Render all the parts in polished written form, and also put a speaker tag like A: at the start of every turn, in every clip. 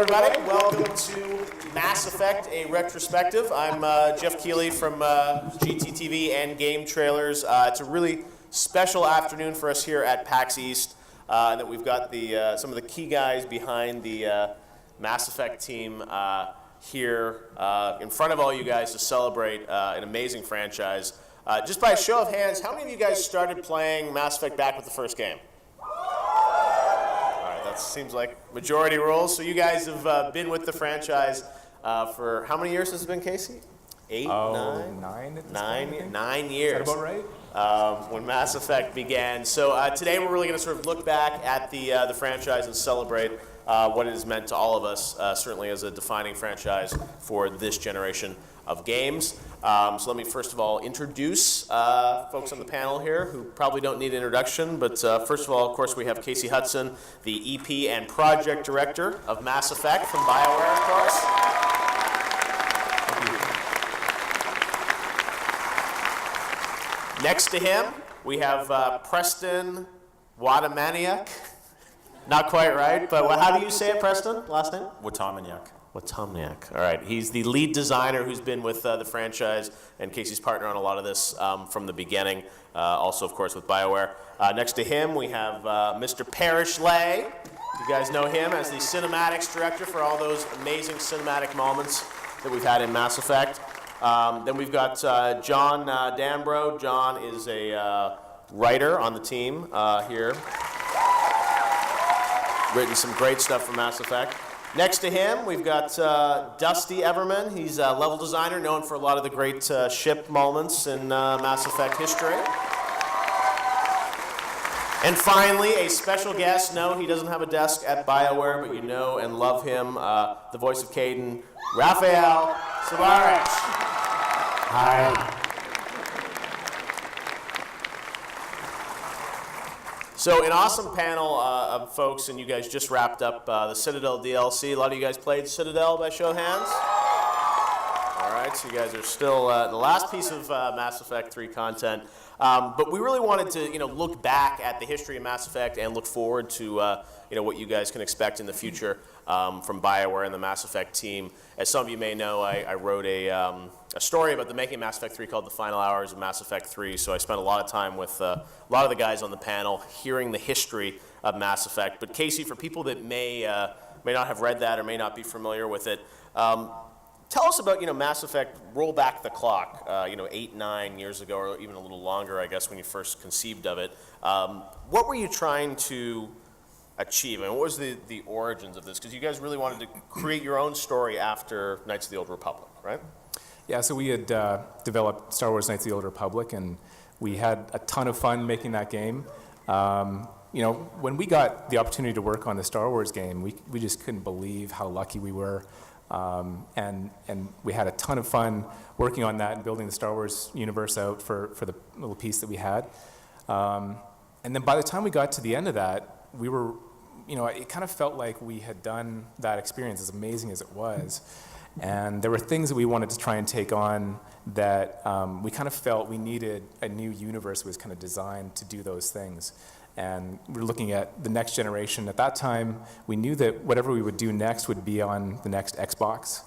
A: everybody. Welcome to Mass Effect, a retrospective. I'm Jeff Keighley from GTTV and Game Trailers. It's a really special afternoon for us here at PAX East, and that we've got some of the key guys behind the Mass Effect team here in front of all you guys to celebrate an amazing franchise. Just by a show of hands, how many of you guys started playing Mass Effect back with the first game? Seems like majority rules. So you guys have been with the franchise for how many years has it been, Casey? 8, 9? 9 years.
B: Is that about right?
A: When Mass Effect began. So today we're really going to sort of look back at the franchise and celebrate what it has meant to all of us, certainly as a defining franchise for this generation of games. So let me first of all introduce folks on the panel here who probably don't need introduction, but first of all, of course, we have Casey Hudson, the EP and project director of Mass Effect from BioWare, of course. Next to him, we have Preston Watamaniak. Not quite right, but how do you say it, Preston? Last name?
C: Watamaniak.
A: Watamaniak. All right. He's the lead designer who's been with the franchise and Casey's partner on a lot of this from the beginning. Also, of course, with BioWare. Next to him, we have Mr. Parrish Lay. You guys know him as the cinematics director for all those amazing cinematic moments that we've had in Mass Effect. Then we've got John Danbro. John is a writer on the team here. Written some great stuff for Mass Effect. Next to him, we've got Dusty Everman. He's a level designer known for a lot of the great ship moments in Mass Effect history. And finally, a special guest. No, he doesn't have a desk at BioWare, but you know and love him. The voice of Caden, Raphael Savarich. Hi. So an awesome panel of folks, and you guys just wrapped up the Citadel DLC. A lot of you guys played Citadel by show of hands? All right, so you guys are still the last piece of Mass Effect 3 content. But we really wanted to look back at the history of Mass Effect and look forward to what you guys can expect in the future from BioWare and the Mass Effect team. As some of you may know, I wrote a story about the making of Mass Effect 3 called The Final Hours of Mass Effect 3, so I spent a lot of time with a lot of the guys on the panel hearing the history of Mass Effect. But Casey, for people that may not have read that or may not be familiar with it, tell us about Mass Effect, roll back the clock, 8, 9 years ago, or even a little longer, I guess, when you first conceived of it. What were you trying to achieve? And what was the origins of this? Because you guys really wanted to create your own story after Knights of the Old Republic, right?
B: Yeah, so we had developed Star Wars Knights of the Old Republic, and we had a ton of fun making that game. When we got the opportunity to work on the Star Wars game, we just couldn't believe how lucky we were. And we had a ton of fun working on that and building the Star Wars universe out for the little piece that we had. And then by the time we got to the end of that, we were, it kind of felt like we had done that experience, as amazing as it was. And there were things that we wanted to try and take on that we kind of felt we needed a new universe that was kind of designed to do those things. And we were looking at the next generation. At that time, we knew that whatever we would do next would be on the next Xbox.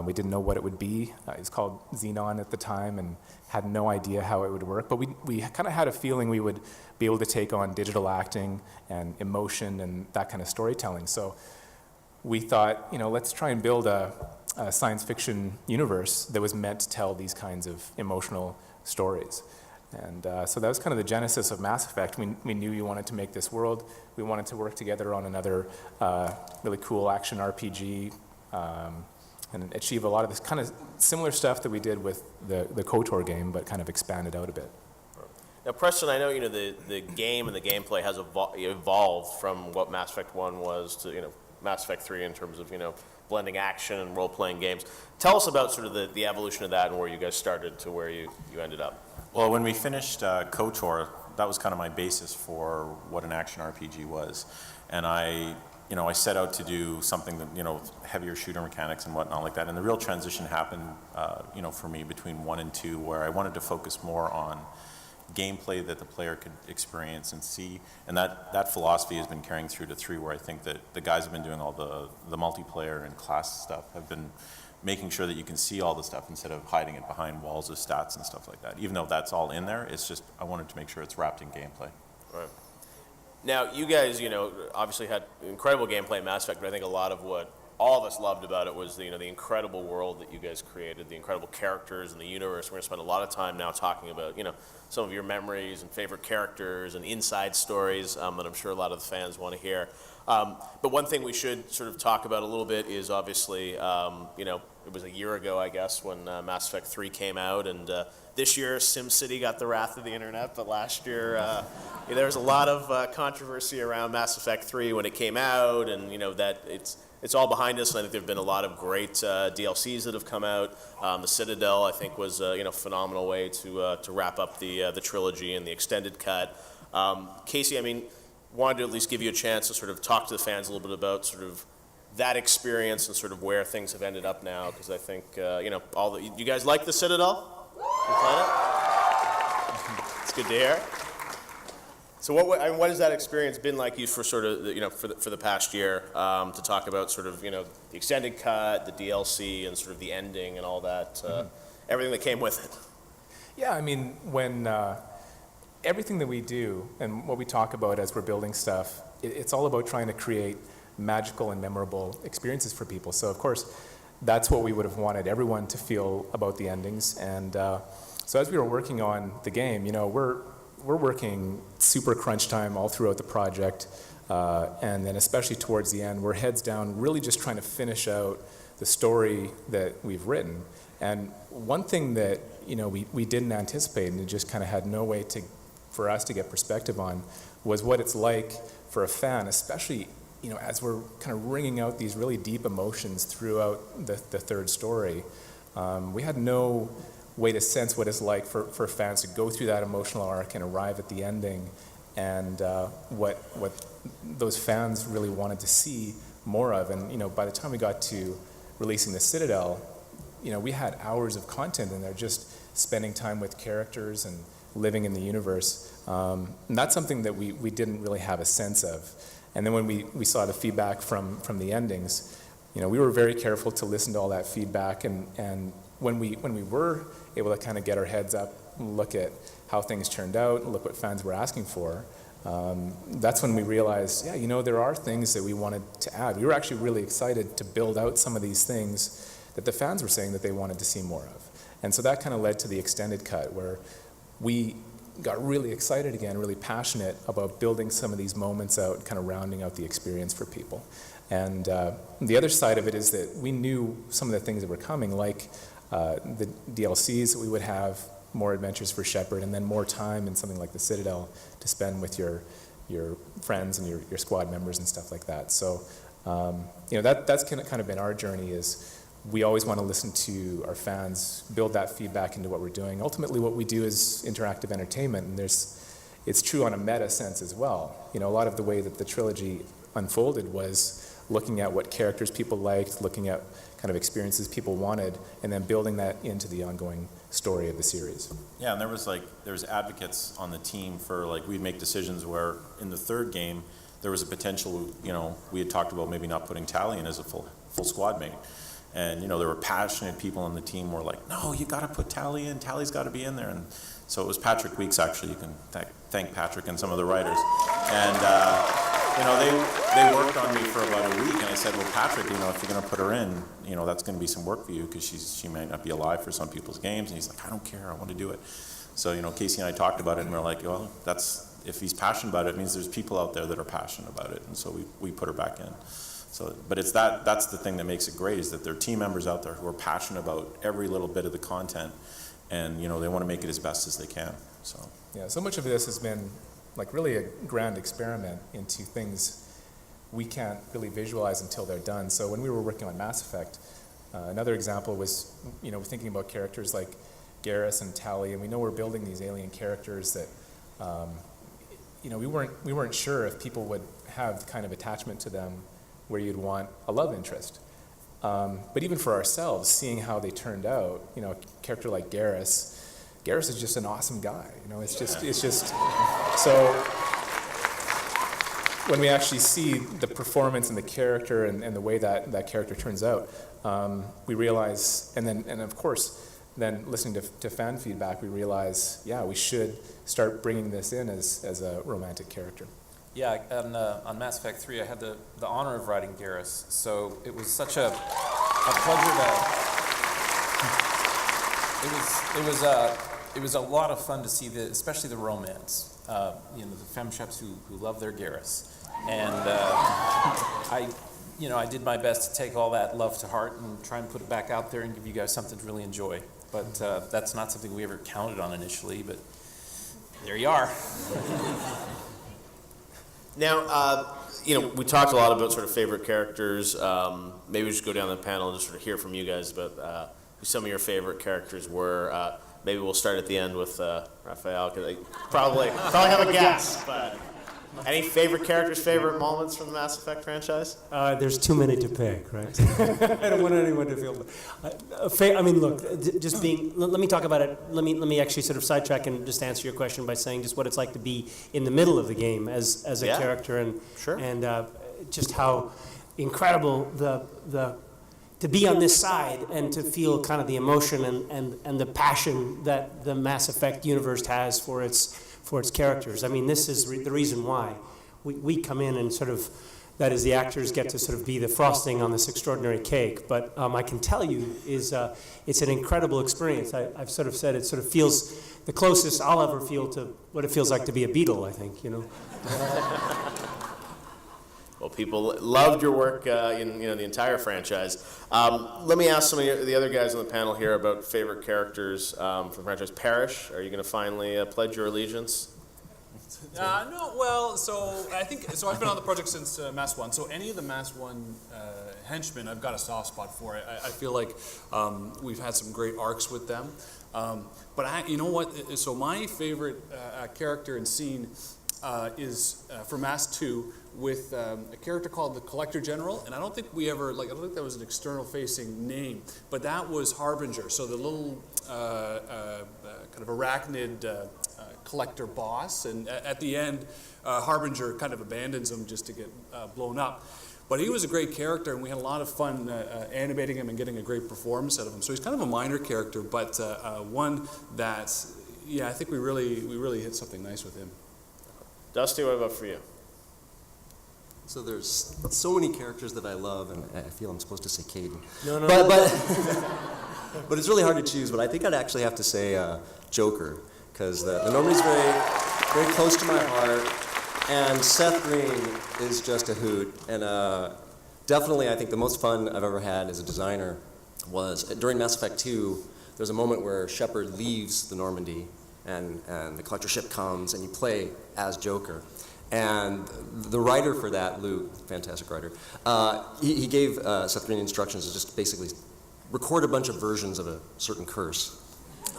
B: We didn't know what it would be. It was called Xenon at the time and had no idea how it would work. But we kind of had a feeling we would be able to take on digital acting and emotion and that kind of storytelling. So we thought, let's try and build a science fiction universe that was meant to tell these kinds of emotional stories. And so that was kind of the genesis of Mass Effect. We knew we wanted to make this world. We wanted to work together on another really cool action RPG and achieve a lot of this kind of similar stuff that we did with the KOTOR game, but kind of expanded out a bit.
A: Now, Preston, I know the game and the gameplay has evolved from what Mass Effect 1 was to Mass Effect 3 in terms of blending action and role-playing games. Tell us about sort of the evolution of that and where you guys started to where you ended up.
C: Well, when we finished KOTOR, that was kind of my basis for what an action RPG was. And I set out to do something that, heavier shooter mechanics and whatnot like that. And the real transition happened, for me between 1 and 2, where I wanted to focus more on gameplay that the player could experience and see. And that philosophy has been carrying through to 3, where I think that the guys have been doing all the multiplayer and class stuff, have been making sure that you can see all the stuff instead of hiding it behind walls of stats and stuff like that. Even though that's all in there, it's just, I wanted to make sure it's wrapped in gameplay.
A: Right. Now, you guys, obviously had incredible gameplay in Mass Effect, but I think a lot of what all of us loved about it was the incredible world that you guys created, the incredible characters in the universe. We're going to spend a lot of time now talking about, some of your memories and favorite characters and inside stories that I'm sure a lot of the fans want to hear. But one thing we should sort of talk about a little bit is obviously, it was a year ago, I guess, when Mass Effect 3 came out, and this year SimCity got the wrath of the internet, but last year there was a lot of controversy around Mass Effect 3 when it came out, and that it's all behind us, and I think there have been a lot of great DLCs that have come out. The Citadel, I think, was a phenomenal way to wrap up the trilogy and the extended cut. Casey, wanted to at least give you a chance to sort of talk to the fans a little bit about sort of that experience and sort of where things have ended up now, because I think you guys like the Citadel? You played it? It's good to hear. So what has that experience been like you for sort of for the past year, to talk about sort of the extended cut, the DLC, and sort of the ending and all that, everything that came with it?
B: Yeah, when everything that we do and what we talk about as we're building stuff, it's all about trying to create magical and memorable experiences for people. So of course, that's what we would have wanted everyone to feel about the endings. And so as we were working on the game, we're working super crunch time all throughout the project, and then especially towards the end, we're heads down, really just trying to finish out the story that we've written. And one thing that we didn't anticipate, and it just kind of had no way for us to get perspective on, was what it's like for a fan, especially as we're kind of wringing out these really deep emotions throughout the third story. We had no way to sense what it's like for fans to go through that emotional arc and arrive at the ending, and what those fans really wanted to see more of. And by the time we got to releasing the Citadel, we had hours of content in there, just spending time with characters and living in the universe. And that's something that we didn't really have a sense of. And then when we saw the feedback from the endings, we were very careful to listen to all that feedback. And when we were able to kind of get our heads up, look at how things turned out, look what fans were asking for, that's when we realized, there are things that we wanted to add. We were actually really excited to build out some of these things that the fans were saying that they wanted to see more of. And so that kind of led to the extended cut, where we got really excited again, really passionate about building some of these moments out, kind of rounding out the experience for people. And the other side of it is that we knew some of the things that were coming, like the DLCs that we would have, more adventures for Shepard, and then more time in something like the Citadel to spend with your friends and your squad members and stuff like that. So that's kind of been our journey, is we always want to listen to our fans, build that feedback into what we're doing. Ultimately, what we do is interactive entertainment, and it's true on a meta sense as well. A lot of the way that the trilogy unfolded was looking at what characters people liked, looking at kind of experiences people wanted, and then building that into the ongoing story of the series.
C: Yeah, and there was advocates on the team for, we'd make decisions where in the third game there was a potential, we had talked about maybe not putting Tali in as a full squad mate. And there were passionate people on the team who were like, no, you got to put Tali in. Tali's got to be in there. And so it was Patrick Weeks, actually. You can thank Patrick and some of the writers. And they worked on me for about a week. And I said, well, Patrick, if you're going to put her in, that's going to be some work for you, because she might not be alive for some people's games. And he's like, I don't care. I want to do it. So Casey and I talked about it, and we're like, well, if he's passionate about it, it means there's people out there that are passionate about it. And so we put her back in. So, but it's that's the thing that makes it great, is that there are team members out there who are passionate about every little bit of the content, and they want to make it as best as they can. So
B: yeah, so much of this has been really a grand experiment into things we can't really visualize until they're done. So when we were working on Mass Effect, another example was thinking about characters like Garrus and Tali, and we know we're building these alien characters that we weren't sure if people would have the kind of attachment to them where you'd want a love interest. But even for ourselves, seeing how they turned out, a character like Garrus, Garrus is just an awesome guy. It's just so when we actually see the performance and the character and the way that character turns out, we realize, and of course, then listening to fan feedback, we realize, yeah, we should start bringing this in as a romantic character.
D: Yeah, on Mass Effect 3, I had the honor of writing Garrus, so it was such a pleasure it was a lot of fun to see especially the romance, the femsheps who love their Garrus, and I did my best to take all that love to heart and try and put it back out there and give you guys something to really enjoy. But that's not something we ever counted on initially, but there you are.
A: Now, we talked a lot about sort of favorite characters. Maybe we just go down the panel and just sort of hear from you guys about who some of your favorite characters were. Maybe we'll start at the end with Raphael, because I probably have a guess. But any favorite characters, favorite moments from the Mass Effect franchise?
E: There's too many to pick, right? I don't want anyone to feel. Look, just being. Let me talk about it. Let me actually sort of sidetrack and just answer your question by saying just what it's like to be in the middle of the game as a character, and
A: sure.
E: And just how incredible the to be on this side and to feel kind of the emotion and the passion that the Mass Effect universe has for its characters. I mean, this is the reason why we come in and sort of, that is, the actors get to sort of be the frosting on this extraordinary cake. But I can tell you is it's an incredible experience. I've sort of said it sort of feels the closest I'll ever feel to what it feels like to be a Beatle, I think,
A: Well, people loved your work in the entire franchise. Let me ask some of the other guys on the panel here about favorite characters from the franchise. Parrish, are you going to finally pledge your allegiance?
F: No, well, so I think, I've been on the project since Mass 1, so any of the Mass 1 henchmen I've got a soft spot for. I feel like we've had some great arcs with them. But you know what, so my favorite character and scene is for Mass 2 with a character called the Collector General, and I don't think we ever, I don't think that was an external facing name, but that was Harbinger, so the little kind of arachnid collector boss, and at the end, Harbinger kind of abandons him just to get blown up. But he was a great character, and we had a lot of fun animating him and getting a great performance out of him. So he's kind of a minor character, but one that, I think we really hit something nice with him.
A: Dusty, what about for you?
G: So there's so many characters that I love, and I feel I'm supposed to say Caden.
E: No.
G: But it's really hard to choose. But I think I'd actually have to say Joker, because the Normandy's very close to my heart, and Seth Green is just a hoot. And definitely, I think the most fun I've ever had as a designer was during Mass Effect 2. There's a moment where Shepard leaves the Normandy, and the collector ship comes, and you play as Joker. And the writer for that, Luke, fantastic writer, he gave Seth Green instructions to just basically record a bunch of versions of a certain curse.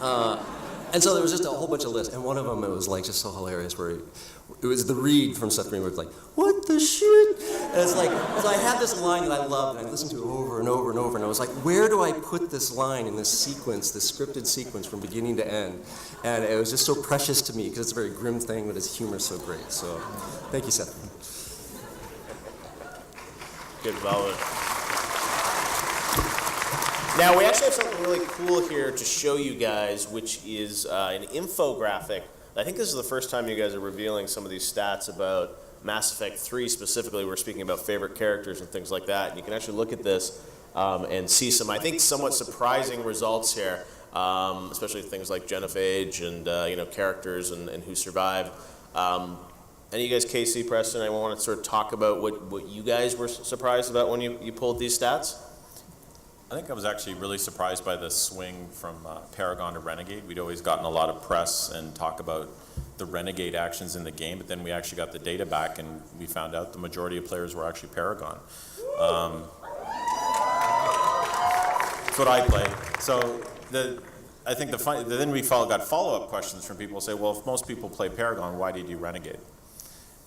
G: And so there was just a whole bunch of lists, and one of them, it was just so hilarious, where it was the read from Seth Green, where it's like, what the shit? And it's like, so I had this line that I loved, and I listened to it over and over and over, and I was like, where do I put this line in this sequence, this scripted sequence from beginning to end? And it was just so precious to me, because it's a very grim thing, but his humor is so great. So, thank you, Seth.
A: Good vote. Now, we actually have something really cool here to show you guys, which is an infographic. I think this is the first time you guys are revealing some of these stats about Mass Effect 3 specifically. We're speaking about favorite characters and things like that. And you can actually look at this and see some, I think, somewhat surprising results here, especially things like genophage and characters and who survived. Any of you guys, Casey, Preston, I want to sort of talk about what you guys were surprised about when you pulled these stats?
C: I think I was actually really surprised by the swing from Paragon to Renegade. We'd always gotten a lot of press and talk about the Renegade actions in the game, but then we actually got the data back and we found out the majority of players were actually Paragon. That's what I play. So I think then we got follow-up questions from people say, well, if most people play Paragon, why did you Renegade?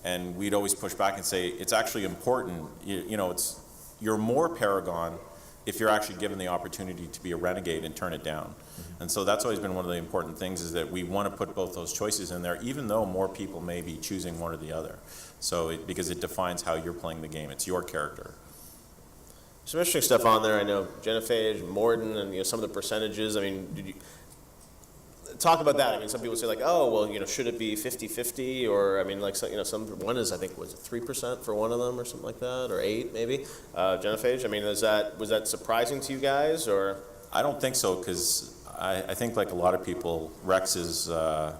C: And we'd always push back and say, it's actually important. You're more Paragon if you're actually given the opportunity to be a renegade and turn it down. And so that's always been one of the important things, is that we want to put both those choices in there, even though more people may be choosing one or the other. So because it defines how you're playing the game. It's your character.
A: Some interesting stuff on there. I know Genophage, Morden, and some of the percentages. I mean, did you talk about that? I mean, some people say like, oh, well, should it be 50-50, or I mean, like, one is, I think, was it 3% for one of them or something like that, or 8 maybe. Genophage. I mean, was that surprising to you guys, or?
C: I don't think so, because I think, like a lot of people, Rex is one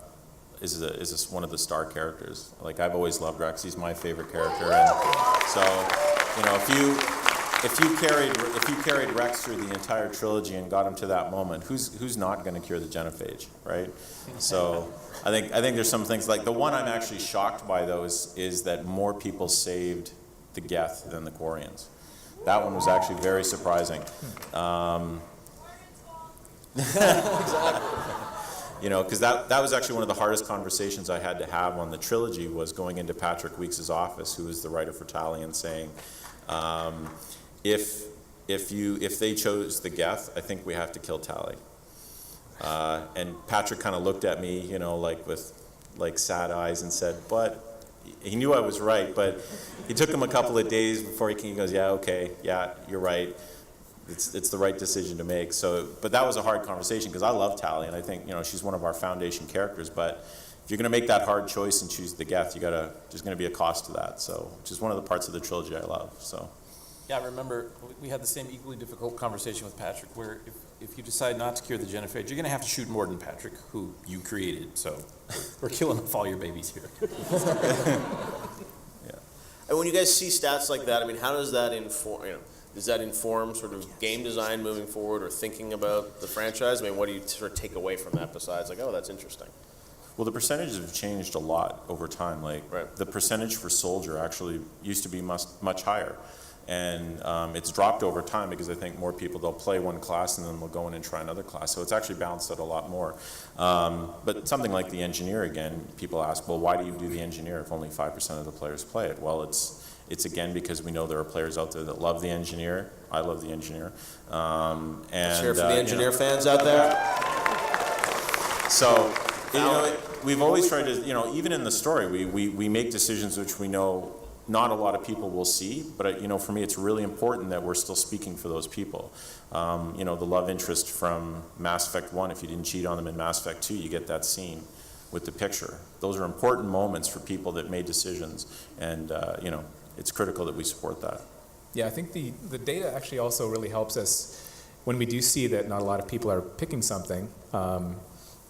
C: of the star characters. Like, I've always loved Rex. He's my favorite character, and so if you carried Rex through the entire trilogy and got him to that moment, who's not going to cure the Genophage, right? So I think there's some things, like the one I'm actually shocked by, though, is that more people saved the Geth than the Quarians. That one was actually very surprising. Because that was actually one of the hardest conversations I had to have on the trilogy, was going into Patrick Weeks' office, who is the writer for Tally, and saying, if they chose the Geth, I think we have to kill Tally. And Patrick kind of looked at me, with sad eyes, and said, but he knew I was right, but he took him a couple of days before he goes, yeah, okay, yeah, you're right. It's the right decision to make. So, but that was a hard conversation, because I love Tally, and I think she's one of our foundation characters. But if you're going to make that hard choice and choose the Geth, there's going to be a cost to that. So, which is one of the parts of the trilogy I love. So.
D: Yeah, I remember we had the same equally difficult conversation with Patrick, where if you decide not to cure the Genophage, you're going to have to shoot Morden, Patrick, who you created. So we're killing off all your babies here.
A: Yeah. And when you guys see stats like that, I mean, how does that inform? Does that inform sort of game design moving forward, or thinking about the franchise? I mean, what do you sort of take away from that besides like, oh, that's interesting?
C: Well, the percentages have changed a lot over time. Like, the percentage for Soldier actually used to be much higher. And it's dropped over time, because I think more people, they'll play one class and then they'll go in and try another class. So it's actually balanced out a lot more. But something like the Engineer, again, people ask, well, why do you do the Engineer if only 5% of the players play it? Well, it's again because we know there are players out there that love the Engineer. I love the Engineer.
A: Let's hear it for the Engineer fans out there.
C: So, we've always tried to, even in the story, we make decisions which we know not a lot of people will see, but for me, it's really important that we're still speaking for those people. The love interest from Mass Effect 1, if you didn't cheat on them in Mass Effect 2, you get that scene with the picture. Those are important moments for people that made decisions, and it's critical that we support that.
B: Yeah, I think the data actually also really helps us when we do see that not a lot of people are picking something.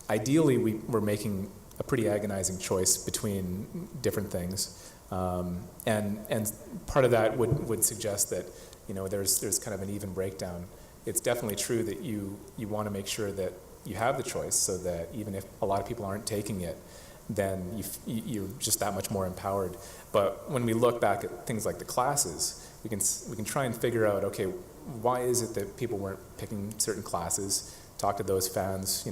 B: Ideally, we're making a pretty agonizing choice between different things. And part of that would suggest that there's kind of an even breakdown. It's definitely true that you want to make sure that you have the choice, so that even if a lot of people aren't taking it, then you're just that much more empowered. But when we look back at things like the classes, we can try and figure out, okay, why is it that people weren't picking certain classes? Talk to those fans,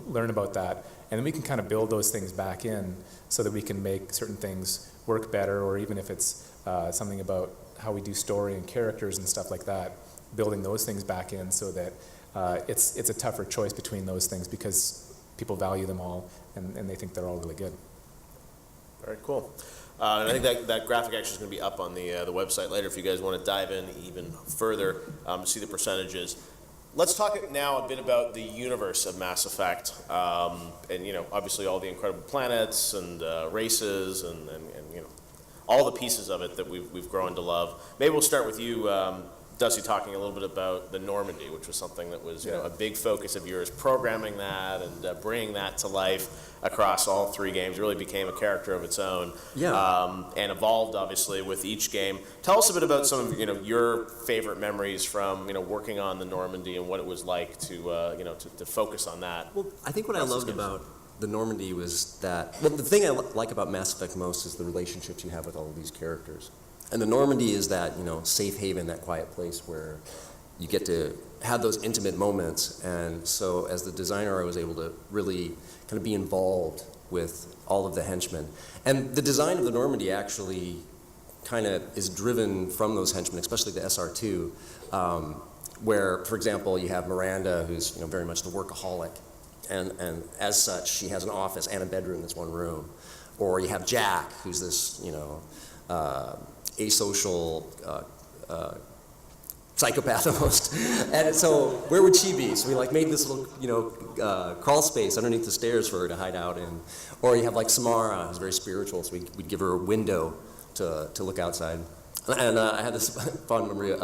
B: learn about that, and then we can kind of build those things back in so that we can make certain things work better, or even if it's something about how we do story and characters and stuff like that, building those things back in so that it's a tougher choice between those things, because people value them all and they think they're all really good.
A: Very cool. And I think that graphic actually is going to be up on the website later if you guys want to dive in even further to see the percentages. Let's talk now a bit about the universe of Mass Effect, and obviously all the incredible planets and races and all the pieces of it that we've grown to love. Maybe we'll start with you, Dusty, talking a little bit about the Normandy, which was something that was a big focus of yours, programming that and bringing that to life across all 3 games. It really became a character of its own, and evolved obviously with each game. Tell us a bit about some of your favorite memories from working on the Normandy and what it was like to to focus on that.
G: Well, I think what I loved about the Normandy was that, well, the thing I like about Mass Effect most is the relationships you have with all of these characters. And the Normandy is that, safe haven, that quiet place where you get to have those intimate moments. And so as the designer, I was able to really kind of be involved with all of the henchmen. And the design of the Normandy actually kind of is driven from those henchmen, especially the SR2. where, for example, you have Miranda, who's very much the workaholic, and as such, she has an office and a bedroom that's one room. Or you have Jack, who's this asocial psychopath almost. And so where would she be? So we made this little crawl space underneath the stairs for her to hide out in. Or you have Samara, who's very spiritual, so we'd give her a window to look outside. And I had this fond memory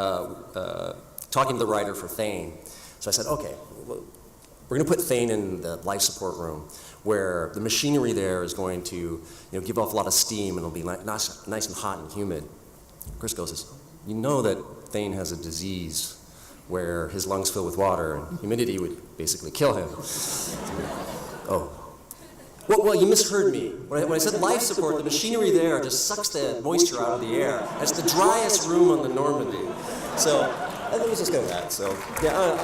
G: talking to the writer for Thane. So I said, okay, we're going to put Thane in the life support room, where the machinery there is going to give off a lot of steam, and it'll be nice and hot and humid. Chris goes, you know that Thane has a disease where his lungs fill with water, and humidity would basically kill him. Oh. Well, you misheard me. When I said life support, the machinery there just sucks the moisture out of the air. It's the driest room on the Normandy. So, and it was just kind of that. So, yeah,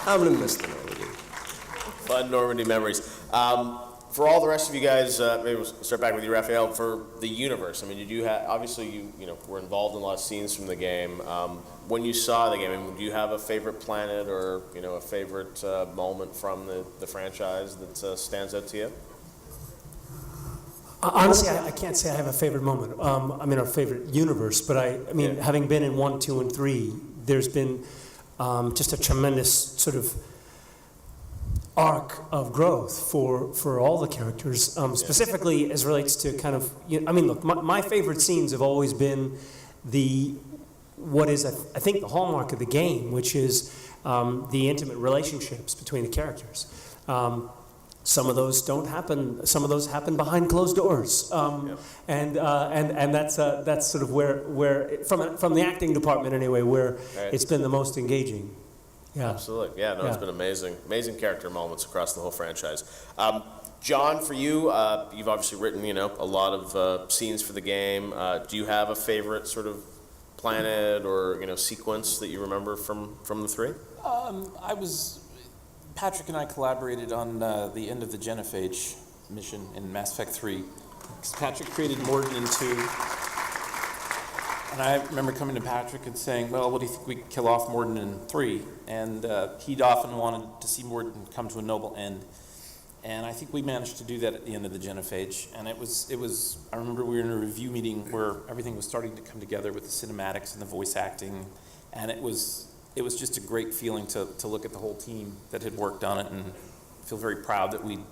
G: I'm going to miss the Normandy.
A: Fun Normandy memories. For all the rest of you guys, maybe we'll start back with you, Raphael, for the universe. I mean, did you have, obviously you were involved in a lot of scenes from the game. When you saw the game, I mean, do you have a favorite planet or, a favorite moment from the franchise that stands out to you?
E: Honestly, I can't say I have a favorite moment. Our favorite universe, but having been in 1, 2, and 3, there's been just a tremendous sort of arc of growth for all the characters, specifically as relates to kind of, look, my favorite scenes have always been what is, I think, the hallmark of the game, which is the intimate relationships between the characters. Some of those don't happen. Some of those happen behind closed doors, and that's sort of where from the acting department anyway, where it's been the most engaging. Yeah.
A: Absolutely. Yeah, no, it's been amazing character moments across the whole franchise. John, for you, you've obviously written, a lot of scenes for the game. Do you have a favorite sort of planet or, sequence that you remember from the 3?
D: Patrick and I collaborated on the end of the Genophage mission in Mass Effect 3. Patrick created Morden in 2. And I remember coming to Patrick and saying, well, what do you think we kill off Morden in 3? And he'd often wanted to see Morden come to a noble end. And I think we managed to do that at the end of the Genophage. And it was I remember we were in a review meeting where everything was starting to come together with the cinematics and the voice acting. And it was just a great feeling to look at the whole team that had worked on it and feel very proud that we'd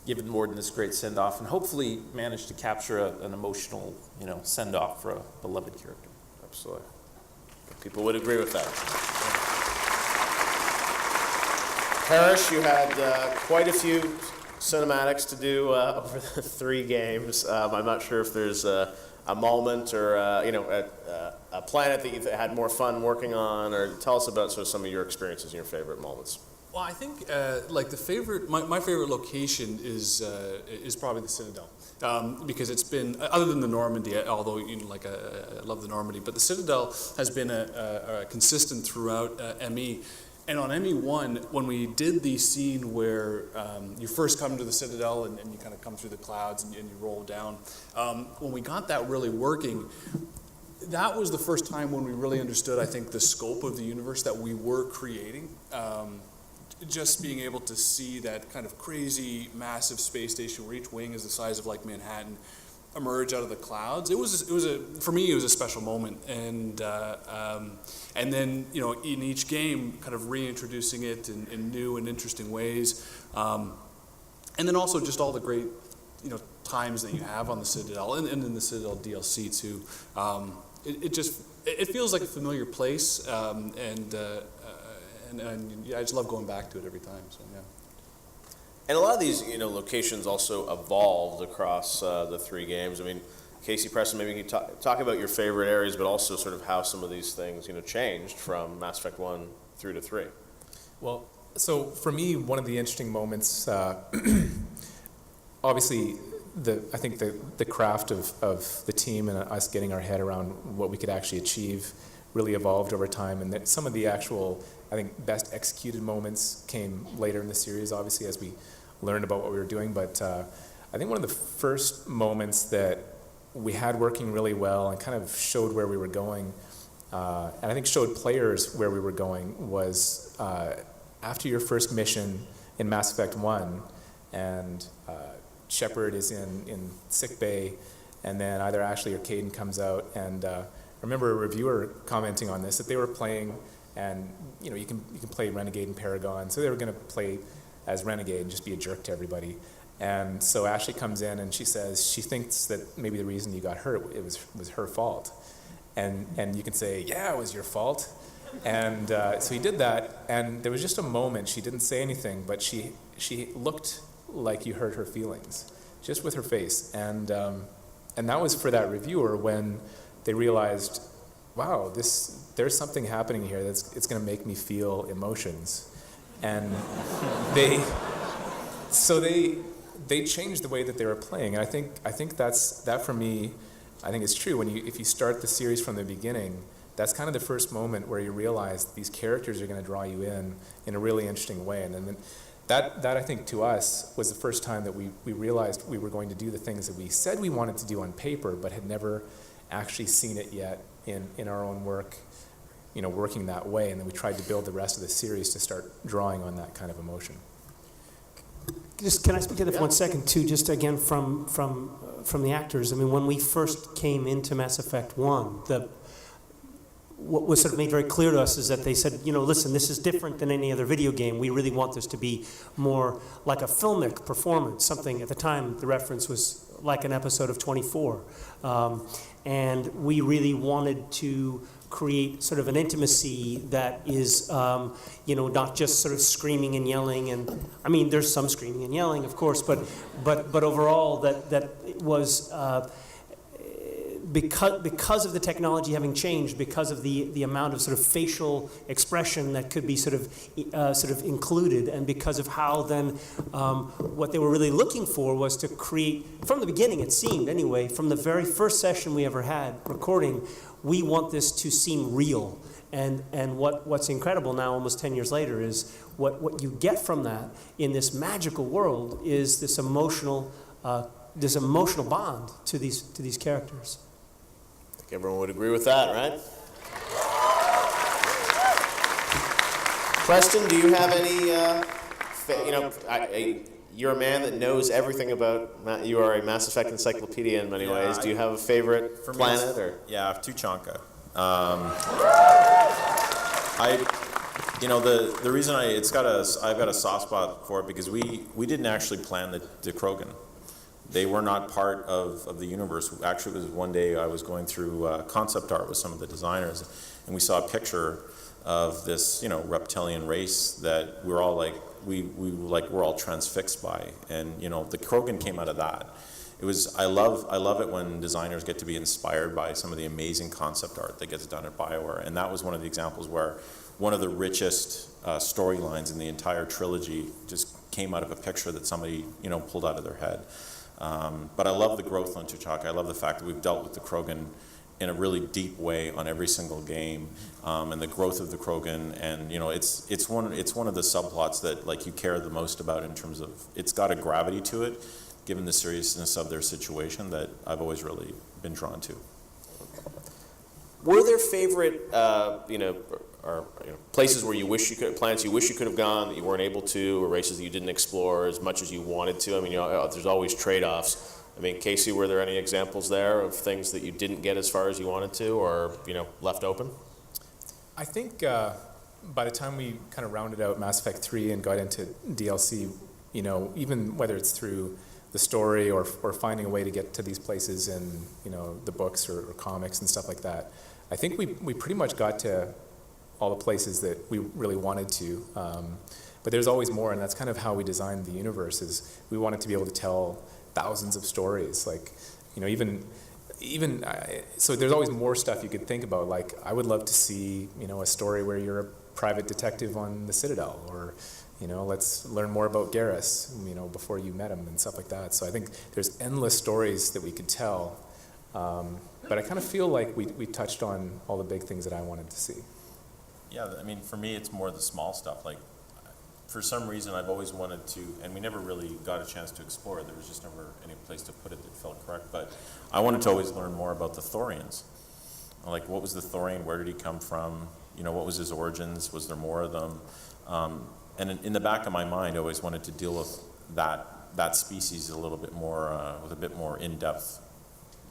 D: given Morden this great send-off and hopefully managed to capture an emotional, send-off for a beloved character.
A: Absolutely. People would agree with that. Parrish, you had quite a few cinematics to do over the 3 games. I'm not sure if there's a moment or a planet that you had more fun working on, or tell us about sort of some of your experiences and your favorite moments.
F: Well, I think my favorite location is probably the Citadel, because it's been, other than the Normandy, although I love the Normandy, but the Citadel has been a consistent throughout ME. And on ME1, when we did the scene where you first come to the Citadel and you kind of come through the clouds and you roll down, when we got that really working, that was the first time when we really understood, I think, the scope of the universe that we were creating. Just being able to see that kind of crazy, massive space station where each wing is the size of Manhattan emerge out of the clouds. For me, it was a special moment, and then in each game, kind of reintroducing it in new and interesting ways, and then also just all the great times that you have on the Citadel and in the Citadel DLC too. It feels like a familiar place, and I just love going back to it every time. So yeah.
A: And a lot of these, locations also evolved across the 3 games. I mean, Casey Preston, maybe you can talk about your favorite areas, but also sort of how some of these things, changed from Mass Effect 1 through to 3.
B: Well, so for me, one of the interesting moments, obviously, I think the craft of the team and us getting our head around what we could actually achieve really evolved over time, and that some of the actual, I think, best executed moments came later in the series, obviously, as we learned about what we were doing. But I think one of the first moments that we had working really well and kind of showed where we were going and I think showed players where we were going was after your first mission in Mass Effect 1, and Shepard is in sick bay, and then either Ashley or Caden comes out, and I remember a reviewer commenting on this, that they were playing, and you know, you can play Renegade and Paragon, so they were going to play as Renegade and just be a jerk to everybody. And so Ashley comes in and she says she thinks that maybe the reason you got hurt was her fault. And you can say, yeah, it was your fault. And so he did that, and there was just a moment, she didn't say anything, but she looked like you hurt her feelings, just with her face. And that was for that reviewer when they realized, wow, there's something happening here it's going to make me feel emotions. And they changed the way that they were playing. And I think that for me, I think it's true. If you start the series from the beginning, that's kind of the first moment where you realize these characters are going to draw you in a really interesting way. And then that I think to us was the first time that we realized we were going to do the things that we said we wanted to do on paper, but had never actually seen it yet in our own work, you know, working that way. And then we tried to build the rest of the series to start drawing on that kind of emotion.
E: Just, can I speak to that for 1 second too? Just again from the actors. I mean, when we first came into Mass Effect 1, what was sort of made very clear to us is that they said, you know, listen, this is different than any other video game. We really want this to be more like a filmic performance. Something at the time, the reference was like an episode of 24. And we really wanted to create sort of an intimacy that is, you know, not just sort of screaming and yelling. And I mean, there's some screaming and yelling, of course, but overall that was because of the technology having changed, because of the amount of sort of facial expression that could be sort of included, and because of how then what they were really looking for was to create, from the beginning it seemed anyway, from the very first session we ever had recording, we want this to seem real. And what's incredible now, almost 10 years later, is what you get from that in this magical world is this emotional bond to these characters.
A: I think everyone would agree with that, right? Preston, do you have any, you're a man that knows everything about, you are a Mass Effect encyclopedia in many ways. Do you have a favorite planet? Or?
C: Yeah, Tuchanka. The reason I've got a soft spot for it because we didn't actually plan the Krogan. They were not part of the universe. Actually, it was one day I was going through concept art with some of the designers, and we saw a picture of this, you know, reptilian race that we're all like, we're all transfixed by, and you know, the Krogan came out of that. It was, I love it when designers get to be inspired by some of the amazing concept art that gets done at BioWare, and that was one of the examples where one of the richest storylines in the entire trilogy just came out of a picture that somebody, you know, pulled out of their head. But I love the growth on Tuchanka. I love the fact that we've dealt with the Krogan in a really deep way on every single game, and the growth of the Krogan, and you know, it's one of the subplots that like you care the most about in terms of it's got a gravity to it, given the seriousness of their situation that I've always really been drawn to.
A: Were there favorite, places where you wish you could, planets you wish you could have gone that you weren't able to, or races that you didn't explore as much as you wanted to? I mean, you know, there's always trade-offs. I mean, Casey, were there any examples there of things that you didn't get as far as you wanted to, or you know, left open?
B: I think by the time we kind of rounded out Mass Effect 3 and got into DLC, you know, even whether it's through the story or finding a way to get to these places in, you know, the books or comics and stuff like that, I think we pretty much got to all the places that we really wanted to. But there's always more, and that's kind of how we designed the universe, is we wanted to be able to tell thousands of stories. Like, you know, even so there's always more stuff you could think about. Like, I would love to see, you know, a story where you're a private detective on the Citadel, or, you know, let's learn more about Garrus, you know, before you met him and stuff like that. So I think there's endless stories that we could tell. But I kind of feel like we touched on all the big things that I wanted to see.
C: Yeah, I mean, for me, it's more the small stuff. Like, for some reason, I've always wanted to, and we never really got a chance to explore it. There was just never any place to put it that felt correct. But I wanted to always learn more about the Thorians. Like, what was the Thorian? Where did he come from? You know, what was his origins? Was there more of them? And in the back of my mind, I always wanted to deal with that species a little bit more, with a bit more in-depth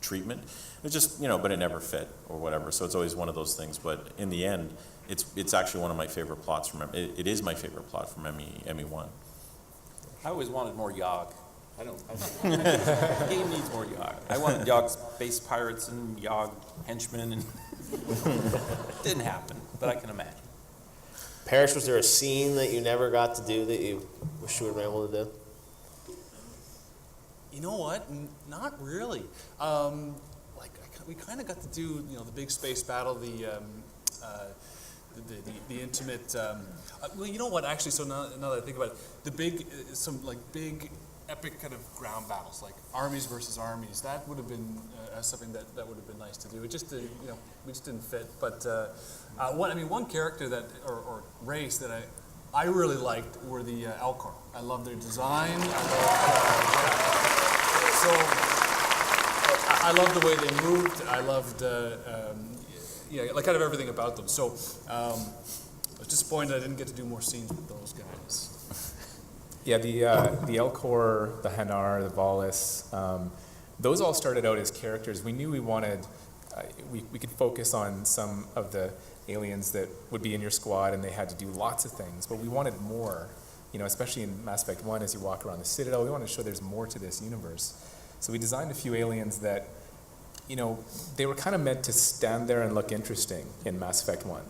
C: treatment. It's just, you know, but it never fit or whatever. So it's always one of those things. But in the end, it's actually one of my favorite plots from it is my favorite plot from ME1.
D: I always wanted more Yogg. The game needs more Yogg. I wanted Yogg space pirates and Yogg henchmen, and didn't happen, but I can imagine.
A: Parrish, was there a scene that you never got to do that you wish you would have been able to do?
F: You know what? Not really. We kind of got to do, you know, the big space battle, the intimate. Well, you know what? Actually, so now that I think about it, the big, big epic kind of ground battles, like armies versus armies. That would have been something that would have been nice to do. It just, you know, we just didn't fit. But one character that or race that I really liked were the Elcor. I love their design. I loved the way they moved. I loved, like kind of everything about them. So I was disappointed I didn't get to do more scenes with those guys.
B: Yeah, the Elcor, the Hanar, the Volus, those all started out as characters. We knew we wanted, we could focus on some of the aliens that would be in your squad, and they had to do lots of things, but we wanted more, you know, especially in Mass Effect 1 as you walk around the Citadel, we wanted to show there's more to this universe. So we designed a few aliens that, you know, they were kind of meant to stand there and look interesting in Mass Effect 1.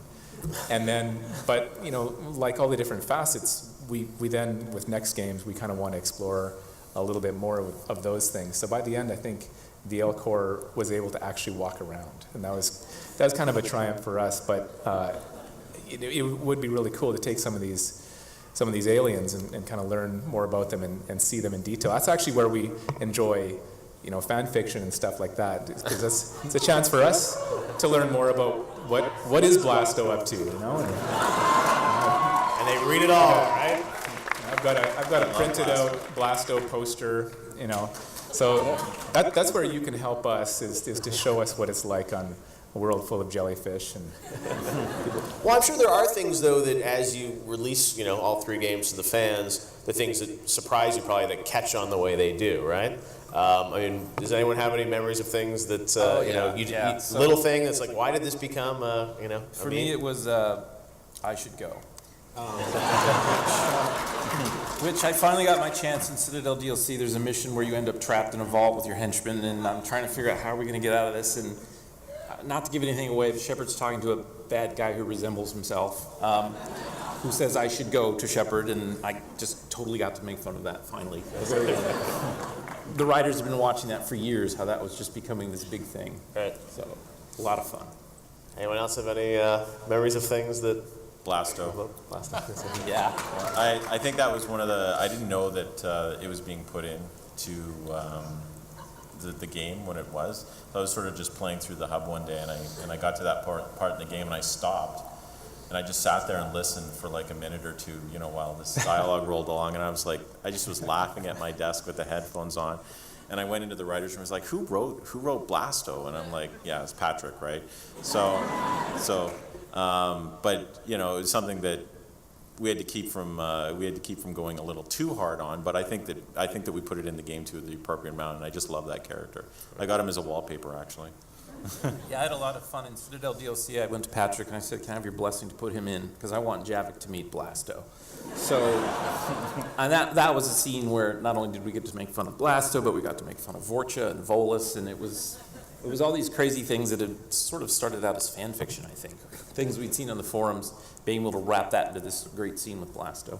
B: And then, but, you know, like all the different facets, we then, with next games, we kind of want to explore a little bit more of those things. So by the end, I think the Elcor was able to actually walk around. And that was kind of a triumph for us, but it would be really cool to take some of these aliens and kind of learn more about them and see them in detail. That's actually where we enjoy, you know, fan fiction and stuff like that, because it's a chance for us to learn more about what is Blasto up to, you know.
A: And they read it all, right?
B: I've got a printed out Blasto poster, you know. So that's where you can help us is to show us what it's like on a world full of jellyfish and
A: Well, I'm sure there are things, though, that as you release, you know, all three games to the fans, the things that surprise you probably that catch on the way they do, right? I mean, does anyone have any memories of things that,
D: So,
A: little thing that's like, why did this become, you know?
D: For me, it was I Should Go. Which I finally got my chance in Citadel DLC. There's a mission where you end up trapped in a vault with your henchmen, and I'm trying to figure out how are we going to get out of this. And not to give anything away, the Shepard's talking to a bad guy who resembles himself, who says I should go to Shepard, and I just totally got to make fun of that finally. The writers have been watching that for years, how that was just becoming this big thing.
A: Right.
D: So, a lot of fun.
A: Anyone else have any memories of things that...
C: Blasto.
D: Yeah.
C: I think that was one of the, I didn't know that it was being put into the game when it was. So I was sort of just playing through the hub one day, and I got to that part in the game, and I stopped. And I just sat there and listened for like a minute or two, you know, while this dialogue rolled along, and I was like, I just was laughing at my desk with the headphones on. And I went into the writer's room, and was like, who wrote Blasto? And I'm like, yeah, it's Patrick, right? But you know, it was something that we had to keep from going a little too hard on. But I think that we put it in the game to the appropriate amount, and I just love that character. I got him as a wallpaper, actually.
D: Yeah, I had a lot of fun in Citadel DLC. I went to Patrick and I said, "Can I have your blessing to put him in? Because I want Javik to meet Blasto." So, and that was a scene where not only did we get to make fun of Blasto, but we got to make fun of Vorcha and Volus, and it was all these crazy things that had sort of started out as fan fiction, I think. Things we'd seen on the forums, being able to wrap that into this great scene with Blasto.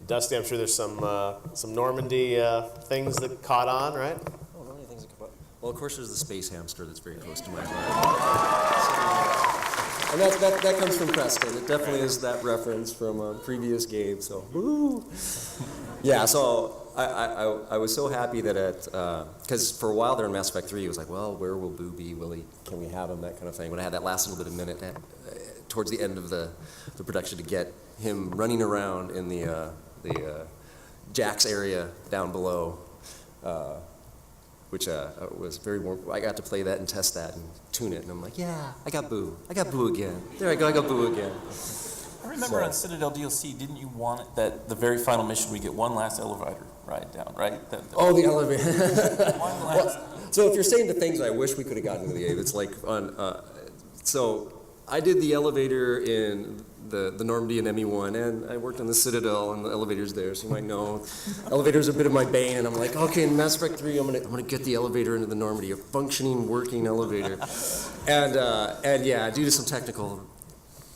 A: Dusty, I'm sure there's some Normandy things that caught on, right?
G: Oh, not many things that come up. Well, of course, there's the space hamster that's very close to my heart. And that comes from Preston. It definitely is that reference from a previous game. So, woo! Yeah. So I was so happy that because for a while there in Mass Effect 3, it was like, well, where will Boo be? Can we have him? That kind of thing. When I had that last little bit of minute towards the end of the production to get him running around in the Jax area down below. which was very warm. I got to play that and test that and tune it, and I'm like, yeah, I got Boo again. There I go, I got Boo again.
D: I remember on Citadel DLC, didn't you want it that the very final mission we get one last elevator ride down, right?
G: Oh, the elevator.
D: One last.
G: So if you're saying the things I wish we could have gotten to the game, it's like on. So I did the elevator in the Normandy and ME1, and I worked on the Citadel, and the elevator's there, so you might know. Elevators are a bit of my bane, and I'm like, okay, in Mass Effect 3, I'm gonna get the elevator into the Normandy, a functioning, working elevator. And yeah, due to some technical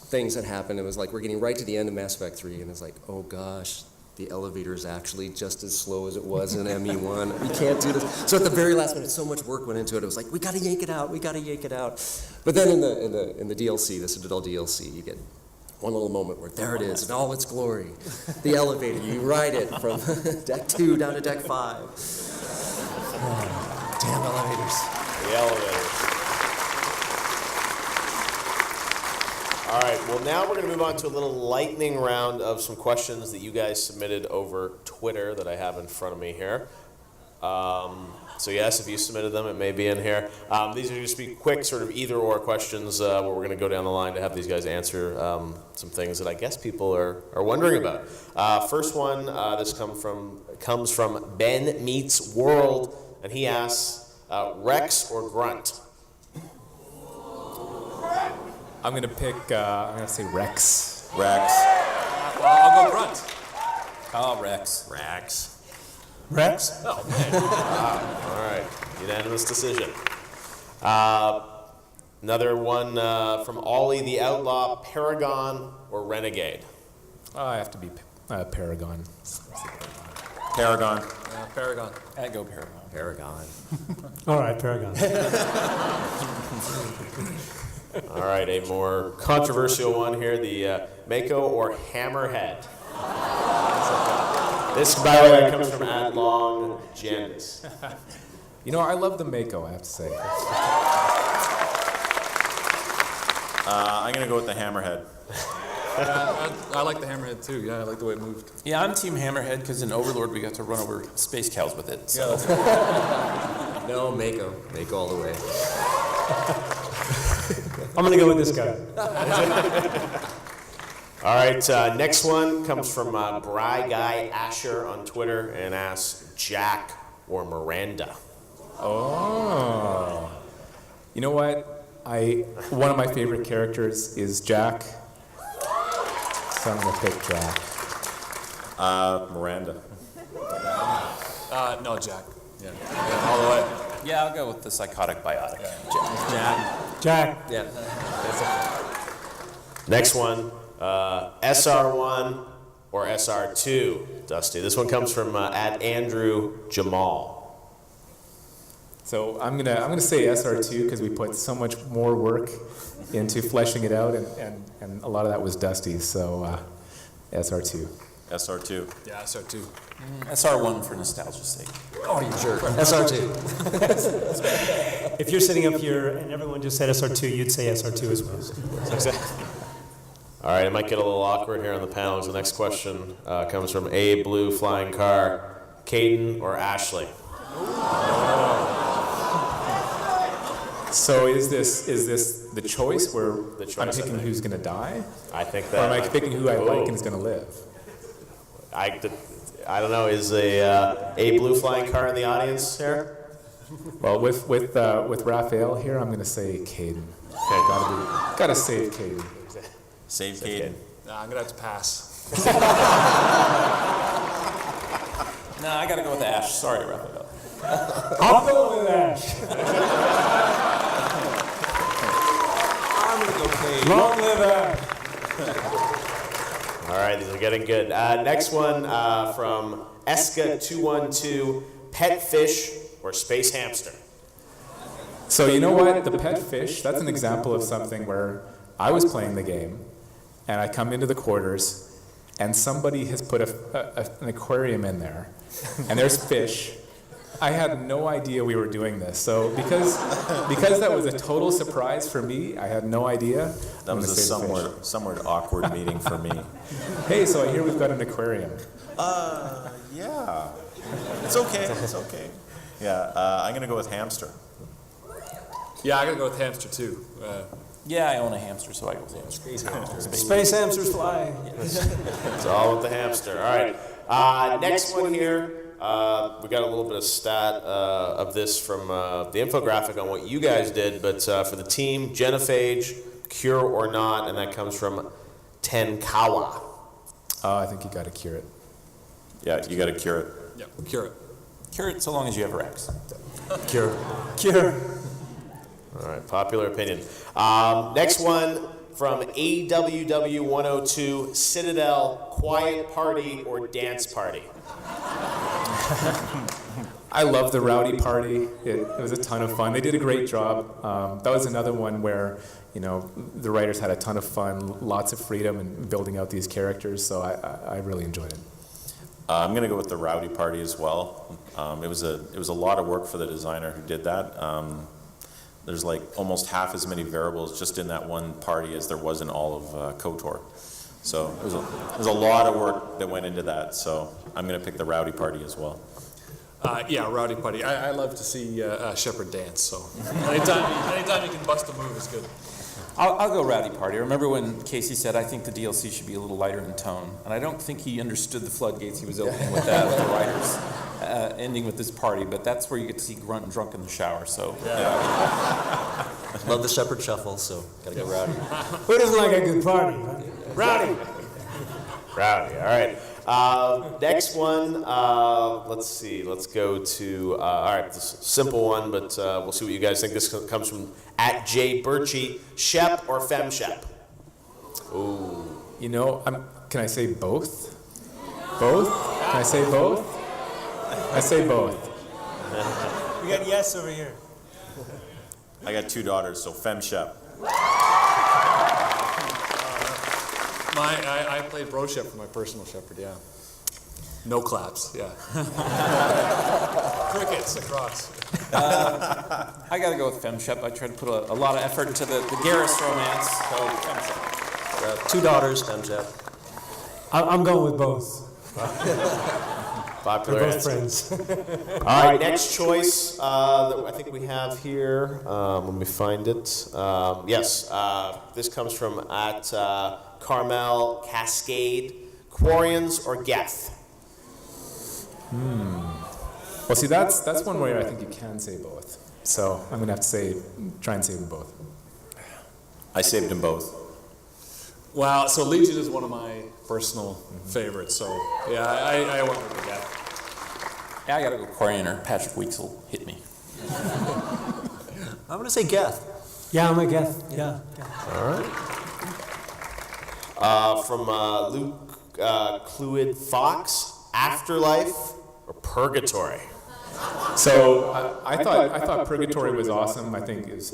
G: things that happened, it was like we're getting right to the end of Mass Effect 3, and it's like, oh gosh, the elevator is actually just as slow as it was in ME1. We can't do this. So at the very last minute, so much work went into it. It was like, we gotta yank it out, we gotta yank it out. But then in the DLC, the Citadel DLC, you get one little moment where there it is in all its glory. The elevator, you ride it from deck 2 down to deck 5. Oh, damn elevators.
A: The elevators. All right, well, now we're going to move on to a little lightning round of some questions that you guys submitted over Twitter that I have in front of me here. So yes, if you submitted them, it may be in here. These are just be quick sort of either-or questions where we're going to go down the line to have these guys answer some things that I guess people are wondering about. First one, this comes from Ben Meets World, and he asks, Rex or Grunt?
B: I'm going to say Rex.
C: Rex.
F: I'll go Grunt.
D: Oh, Rex.
E: Rex?
A: Oh, man. All right, unanimous decision. Another one from Ollie the Outlaw, Paragon or Renegade?
B: I have to be Paragon.
C: Paragon.
F: Paragon.
D: I go Paragon.
G: Paragon.
E: All right, Paragon.
A: All right, a more controversial one here, the Mako or Hammerhead? This, by the way, comes from Adlong Jandis.
B: You know, I love the Mako, I have to say.
C: I'm going to go with the Hammerhead.
F: I like the Hammerhead too. Yeah, I like the way it moved.
D: Yeah, I'm Team Hammerhead because in Overlord we got to run over space cows with it. So.
G: No, Mako. Mako all the way.
E: I'm going to go with this guy.
A: All right, next one comes from Bry Guy Asher on Twitter and asks, Jack or Miranda?
B: Oh. You know what? One of my favorite characters is Jack. So I'm going to pick Jack.
C: Miranda.
F: No, Jack. Yeah, all the way.
D: Yeah, I'll go with the psychotic biotic.
E: Jack.
G: Yeah.
A: Next one, SR1 or SR2, Dusty. This one comes from at Andrew Jamal.
B: So I'm gonna say SR2 because we put so much more work into fleshing it out, and a lot of that was Dusty's. So SR2.
C: SR2.
F: Yeah, SR2.
D: SR1 for nostalgia's sake.
G: Oh, you jerk. SR2.
E: If you're sitting up here and everyone just said SR2, you'd say SR2 as well.
A: All right, it might get a little awkward here on the panel. The next question comes from A Blue Flying Car, Caden or Ashley?
B: So is this the choice where I'm
A: choice, I
B: picking
A: think.
B: who's gonna die,
A: I think
B: or
A: that.
B: am I picking who I like and is gonna live?
A: I don't know. Is a Blue Flying Car in the audience here?
B: Well, with Raphael here, I'm gonna say Caden.
A: Okay,
B: Gotta save Caden.
C: Save Caden.
F: Nah, I'm gonna have to pass.
D: No, I gotta go with Ash. Sorry, Raphael.
E: I'll go with Ash.
D: I'm gonna go Cade.
E: Long live Ash.
A: All right, these are getting good. Next one from Eska212, Pet Fish or Space Hamster?
B: So you know what? The pet fish, that's an example of something where I was playing the game, and I come into the quarters, and somebody has put an aquarium in there, and there's fish. I had no idea we were doing this. So because that was a total surprise for me, I had no idea.
C: That was a somewhat awkward meeting for me.
B: Hey, so I hear we've got an aquarium.
C: Yeah. It's okay. It's okay. Yeah, I'm going to go with hamster.
F: Yeah, I gotta go with hamster too.
D: Yeah, I own a hamster, so I go with hamster.
E: Space hamsters fly.
A: It's all with the hamster. All right. Next one here. We got a little bit of stat of this from the infographic on what you guys did, but for the team, genophage, cure or not, and that comes from Tenkawa.
B: I think you got to cure it.
C: Yeah, you got to cure it.
F: Yeah, cure it.
D: Cure it so long as you have Rex.
E: Cure.
A: All right, popular opinion. Next one from AWW102, Citadel, quiet party or dance party?
B: I love the Rowdy Party. It was a ton of fun. They did a great job. That was another one where, the writers had a ton of fun, lots of freedom in building out these characters, so I really enjoyed it.
C: I'm going to go with the Rowdy Party as well. It was a lot of work for the designer who did that. There's like almost half as many variables just in that one party as there was in all of KOTOR. So it was a lot of work that went into that. So I'm going to pick the Rowdy Party as well.
F: Yeah, rowdy party. I love to see Shepard dance. So anytime you can bust a move is good.
D: I'll go Rowdy Party. I remember when Casey said, I think the DLC should be a little lighter in tone. And I don't think he understood the floodgates he was opening with that, with the writers, ending with this party. But that's where you get to see Grunt and Drunk in the shower, so.
G: Yeah. Love the Shepherd Shuffle, so gotta go Rowdy.
E: Who doesn't like a good party? Huh? Rowdy.
A: Rowdy, all right. Next one, let's see. Let's go to, all right, this is a simple one, but we'll see what you guys think. This comes from @JBirchie, Shep or FemShep? Ooh.
B: Can I say both? Both? Can I say both? I say both.
E: We got yes over here.
C: I got 2 daughters, so FemShep.
F: I played Bro Shep for my personal shepherd, yeah. No claps, yeah. Crickets across.
D: I gotta go with FemShep. I tried to put a lot of effort into the Garrus romance, so FemShep.
G: 2 daughters, FemShep.
E: I'm going with both.
A: Popular
E: We're both
A: answer.
E: friends.
A: All right, next choice that I think we have here. Let me find it. Yes, this comes from @Carmel Cascade, Quarians or Geth?
B: Well, see, that's one where I think you can say both. So I'm going to have to try and save them both.
C: I saved them both.
F: Wow, so Legion is one of my personal favorites, so yeah, I went with the Geth.
D: Yeah, I gotta go Quarian or Patrick Weeks will hit me.
G: I'm gonna say Geth.
E: Yeah, I'm a Geth. Yeah.
A: All right. From Luke Cluid Fox, Afterlife or Purgatory?
B: So I thought Purgatory was awesome. I think it was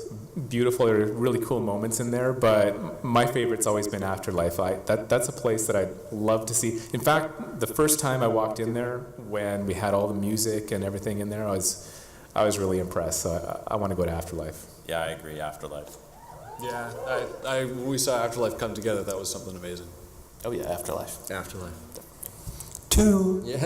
B: beautiful. There were really cool moments in there. But my favorite's always been Afterlife. That's a place that I'd love to see. In fact, the first time I walked in there, when we had all the music and everything in there, I was really impressed. So I want to go to Afterlife.
C: Yeah, I agree, Afterlife.
F: Yeah, when we saw Afterlife come together, that was something amazing.
D: Oh yeah, Afterlife.
G: Afterlife.
E: 2.
G: Yeah.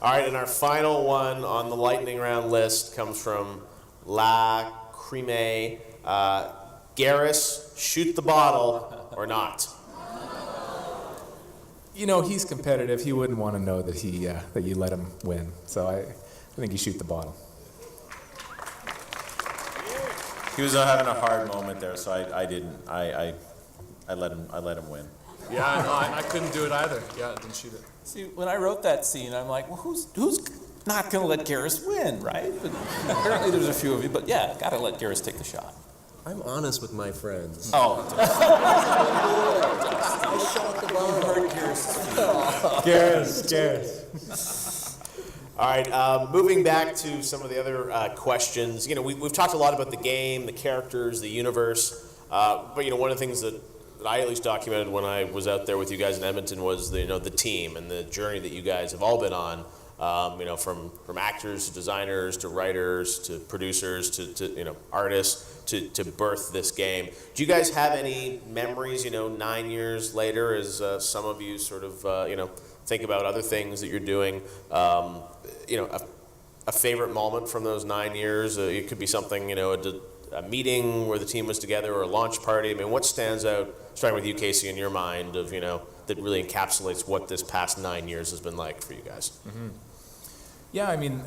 A: All right, and our final one on the lightning round list comes from La Crime. Garrus, shoot the bottle or not?
B: He's competitive. He wouldn't want to know that that you let him win. So I think you shoot the bottle.
C: He was having a hard moment there, so I didn't. I let him win.
F: Yeah, no, I couldn't do it either. Yeah, I didn't shoot it.
D: See, when I wrote that scene, I'm like, well, who's not gonna let Garrus win, right? But apparently there's a few of you, but yeah, gotta let Garrus take the shot.
G: I'm honest with my friends.
D: Oh.
G: I shot the ball.
E: Garrus.
A: All right, moving back to some of the other questions. We've talked a lot about the game, the characters, the universe, but one of the things that I at least documented when I was out there with you guys in Edmonton was the team and the journey that you guys have all been on. From actors to designers to writers to producers to artists to birth this game. Do you guys have any memories? 9 years later, as some of you sort of think about other things that you're doing, a favorite moment from those 9 years. It could be something, a meeting where the team was together or a launch party. I mean, what stands out, starting with you, Casey, in your mind of, that really encapsulates what this past 9 years has been like for you guys?
B: Mm-hmm. Yeah, I mean,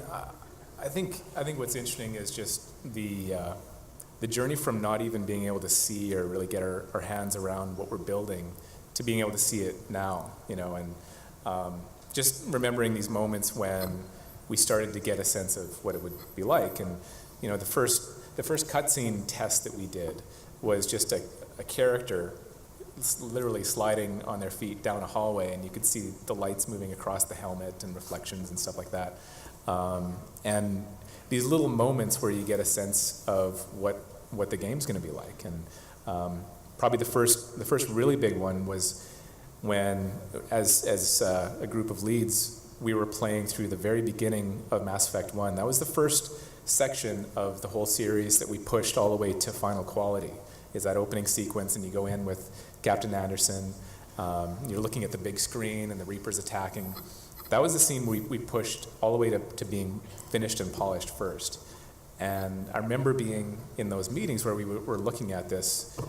B: I think what's interesting is just the journey from not even being able to see or really get our hands around what we're building to being able to see it now, and just remembering these moments when we started to get a sense of what it would be like. And the first cutscene test that we did was just a character literally sliding on their feet down a hallway, and you could see the lights moving across the helmet and reflections and stuff like that. And these little moments where you get a sense of what the game's going to be like. And probably the first really big one was when, as a group of leads, we were playing through the very beginning of Mass Effect 1. That was the first section of the whole series that we pushed all the way to final quality, is that opening sequence, and you go in with Captain Anderson. You're looking at the big screen and the Reapers attacking. That was the scene we pushed all the way to being finished and polished first. And I remember being in those meetings where we were looking at this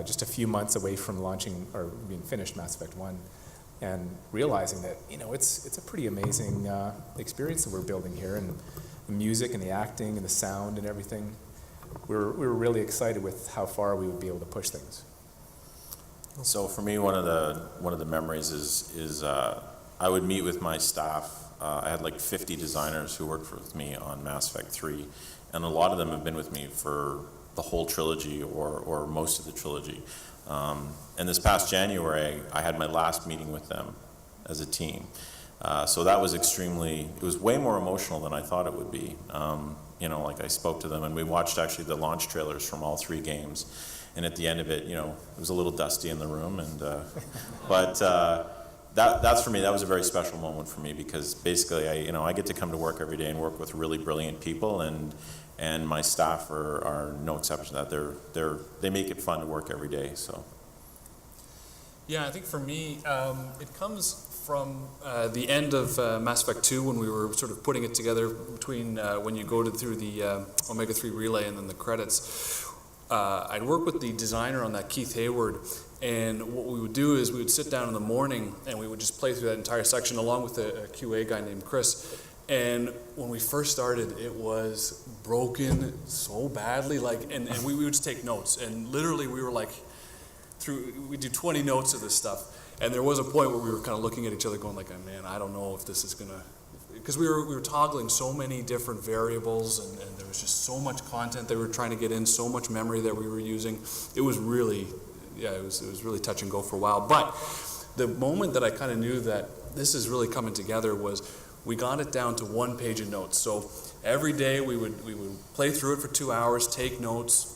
B: just a few months away from launching or being finished Mass Effect 1, and realizing that it's a pretty amazing experience that we're building here, and the music and the acting and the sound and everything. We were really excited with how far we would be able to push things.
C: So for me, one of the memories is I would meet with my staff. I had like 50 designers who worked with me on Mass Effect 3, and a lot of them have been with me for the whole trilogy or most of the trilogy. And this past January, I had my last meeting with them as a team. So that was it was way more emotional than I thought it would be. Like I spoke to them, and we watched actually the launch trailers from all 3 games. And at the end of it, it was a little dusty in the room, but that's for me. That was a very special moment for me, because basically, I get to come to work every day and work with really brilliant people, and my staff are no exception to that. They make it fun to work every day. So.
F: Yeah, I think for me, it comes from the end of Mass Effect 2, when we were sort of putting it together between when you go through the Omega-3 relay and then the credits. I'd work with the designer on that, Keith Hayward, and what we would do is we would sit down in the morning and we would just play through that entire section along with a QA guy named Chris. And when we first started, it was broken so badly, and we would just take notes, and literally we were like, we do 20 notes of this stuff. And there was a point where we were kind of looking at each other going like, oh, man, I don't know if this is gonna, because we were toggling so many different variables, and there was just so much content that we were trying to get in, so much memory that we were using. It was really, it was really touch and go for a while. But the moment that I kind of knew that this is really coming together was we got it down to 1 page of notes. So every day we would play through it for 2 hours, take notes,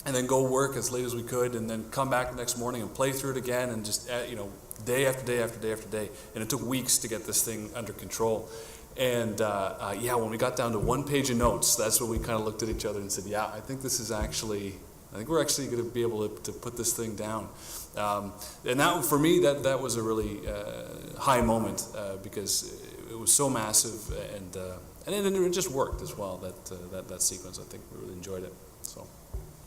F: and then go work as late as we could, and then come back the next morning and play through it again, and just day after day after day after day. And it took weeks to get this thing under control. And when we got down to 1 page of notes, that's when we kind of looked at each other and said, I think we're actually going to be able to put this thing down. And that, for me, that was a really high moment, because it was so massive, and it just worked as well. That sequence, I think we really enjoyed it. So.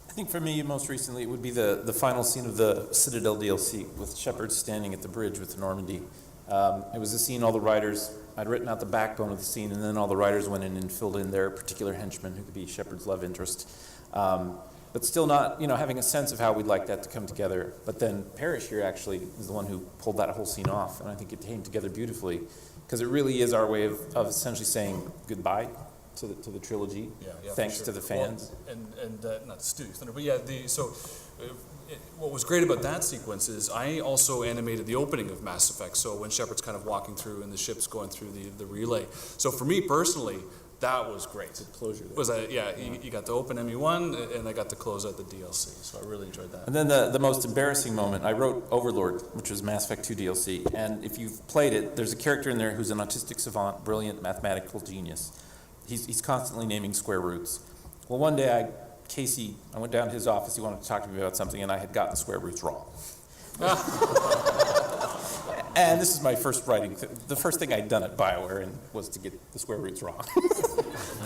D: I think for me, most recently, it would be the final scene of the Citadel DLC with Shepard standing at the bridge with Normandy. It was a scene all the writers, I'd written out the backbone of the scene, and then all the writers went in and filled in their particular henchman, who could be Shepard's love interest. But still not, having a sense of how we'd like that to come together. But then Parrish here actually is the one who pulled that whole scene off, and I think it came together beautifully, because it really is our way of essentially saying goodbye to the trilogy, thanks to the fans.
F: Well, and not to steal your thunder, but what was great about that sequence is I also animated the opening of Mass Effect. So when Shepard's kind of walking through and the ship's going through the relay. So for me personally, that was great. Good closure there. You got to open ME1, and I got to close out the DLC. So I really enjoyed that.
D: And then the most embarrassing moment, I wrote Overlord, which was Mass Effect 2 DLC. And if you've played it, there's a character in there who's an autistic savant, brilliant mathematical genius. He's constantly naming square roots. Well, one day I went down to his office. He wanted to talk to me about something, and I had gotten the square roots wrong. And this is my first writing. The first thing I'd done at BioWare and was to get the square roots wrong.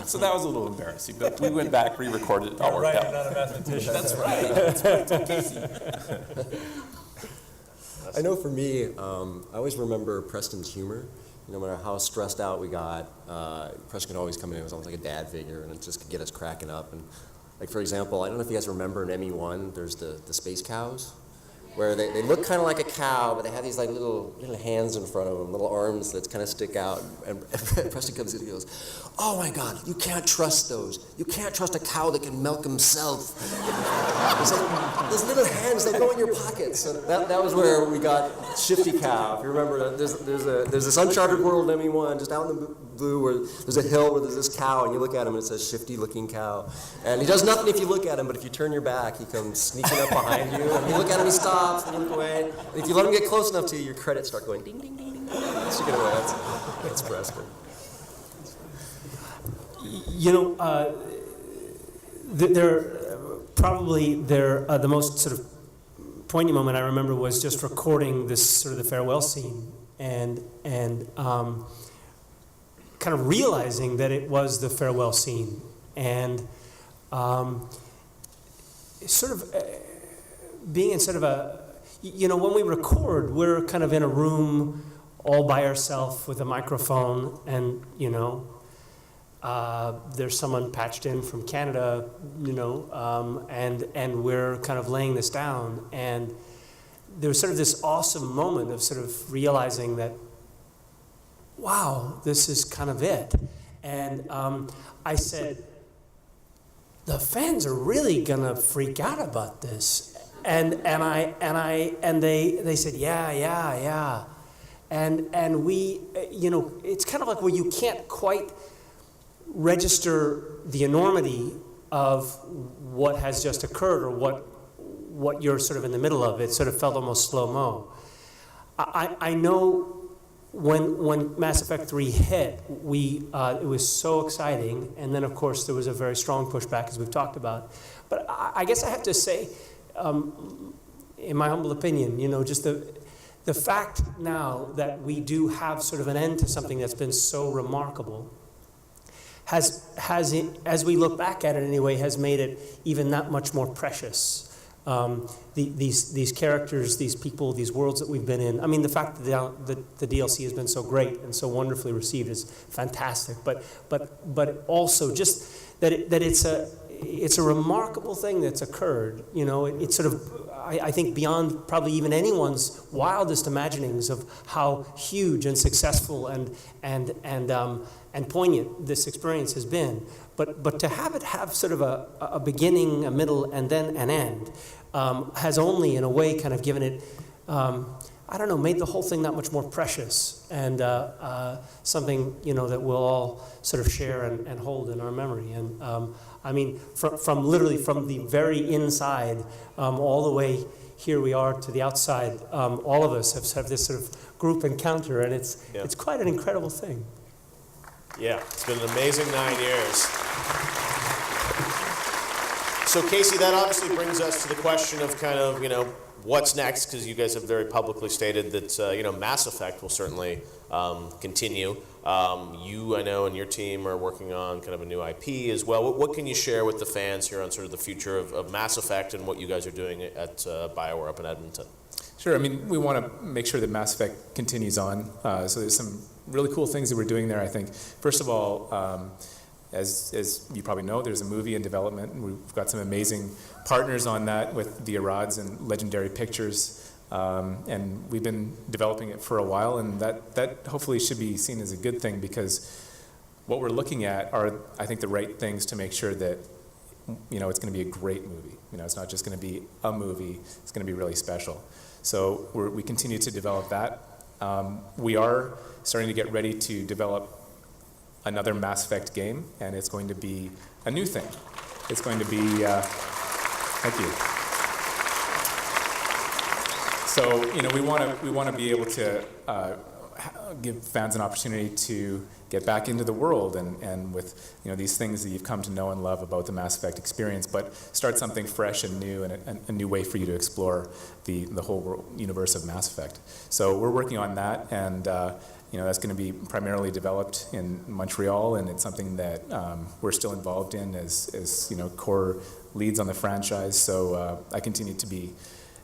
D: So that was a little embarrassing. But we went back, re-recorded it, all worked out.
F: Not a mathematician.
D: That's right. That's right, Casey.
G: I know for me, I always remember Preston's humor. No matter how stressed out we got, Preston could always come in. It was almost like a dad figure, and it just could get us cracking up. And like, for example, I don't know if you guys remember in ME1, there's the space cows, where they look kind of like a cow, but they have these like little hands in front of them, little arms that kind of stick out. And Preston comes in and goes, "Oh my God, you can't trust those. You can't trust a cow that can milk himself." It's like, those little hands, they go in your pockets. So that was where we got Shifty Cow. If you remember, there's this uncharted world in ME1, just out in the blue, where there's a hill where there's this cow, and you look at him and it says Shifty Looking Cow. And he does nothing if you look at him, but if you turn your back, he comes sneaking up behind you, and you look at him, he stops, and you look away. And if you let him get close enough to you, your credits start going ding, ding, ding, ding. So you get away. That's Preston.
E: You know, the most sort of poignant moment I remember was just recording this sort of the farewell scene and kind of realizing that it was the farewell scene and sort of being in sort of a, you know, when we record, we're kind of in a room all by ourselves with a microphone and, you know, there's someone patched in from Canada, you know, and we're kind of laying this down. And there was sort of this awesome moment of sort of realizing that, wow, this is kind of it. And I said, the fans are really gonna freak out about this. And they said, yeah. And we, you know, it's kind of like where you can't quite register the enormity of what has just occurred or what you're sort of in the middle of. It sort of felt almost slow-mo. I know when Mass Effect 3 hit, it was so exciting, and then of course there was a very strong pushback, as we've talked about. But I guess I have to say, in my humble opinion, you know, just the fact now that we do have sort of an end to something that's been so remarkable has as we look back at it anyway, has made it even that much more precious. These characters, these people, these worlds that we've been in. I mean, the fact that the DLC has been so great and so wonderfully received is fantastic. But also just that it's a remarkable thing that's occurred. You know, it's sort of, I think, beyond probably even anyone's wildest imaginings of how huge and successful and poignant this experience has been. But to have it have sort of a beginning, a middle, and then an end has only, in a way, kind of given it, I don't know, made the whole thing that much more precious and something, you know, that we'll all sort of share and hold in our memory. And I mean, from literally from the very inside all the way here we are to the outside, all of us have this sort of group encounter, and it's quite an incredible thing.
A: Yeah, it's been an amazing 9 years. So Casey, that obviously brings us to the question of kind of, you know, what's next, because you guys have very publicly stated that, you know, Mass Effect will certainly continue. You, I know, and your team are working on kind of a new IP as well. What can you share with the fans here on sort of the future of Mass Effect and what you guys are doing at BioWare up in Edmonton?
B: Sure. I mean, we want to make sure that Mass Effect continues on. So there's some really cool things that we're doing there, I think. First of all, as you probably know, there's a movie in development, and we've got some amazing partners on that with the Arads and Legendary Pictures. And we've been developing it for a while, and that hopefully should be seen as a good thing, because what we're looking at are, I think, the right things to make sure that, you know, it's going to be a great movie. You know, it's not just going to be a movie, it's going to be really special. So we continue to develop that. We are starting to get ready to develop another Mass Effect game, and it's going to be a new thing. It's going to be, thank you. So, you know, we want to be able to give fans an opportunity to get back into the world and with these things that you've come to know and love about the Mass Effect experience, but start something fresh and new and a new way for you to explore the whole universe of Mass Effect. So we're working on that, and that's going to be primarily developed in Montreal, and it's something that we're still involved in as core leads on the franchise. So I continue to be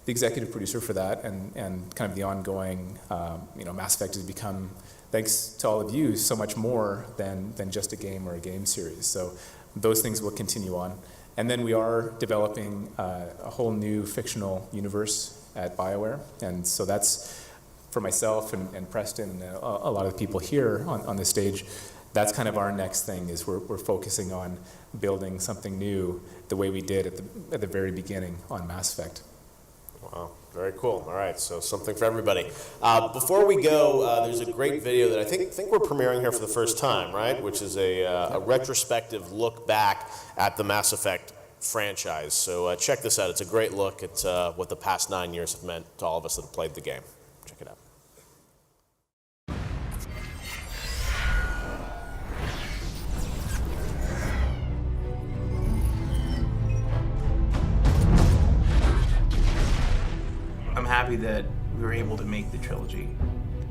B: the executive producer for that, and kind of the ongoing, Mass Effect has become, thanks to all of you, so much more than just a game or a game series. So those things will continue on. And then we are developing a whole new fictional universe at BioWare, and so that's, for myself and Preston and a lot of the people here on the stage, that's kind of our next thing, is we're focusing on building something new the way we did at the very beginning on Mass Effect.
A: Wow, very cool. All right, so something for everybody. Before we go, there's a great video that I think we're premiering here for the first time, right? Which is a retrospective look back at the Mass Effect franchise. So check this out. It's a great look at what the past 9 years have meant to all of us that have played the game. Check it out.
H: I'm happy that we were able to make the trilogy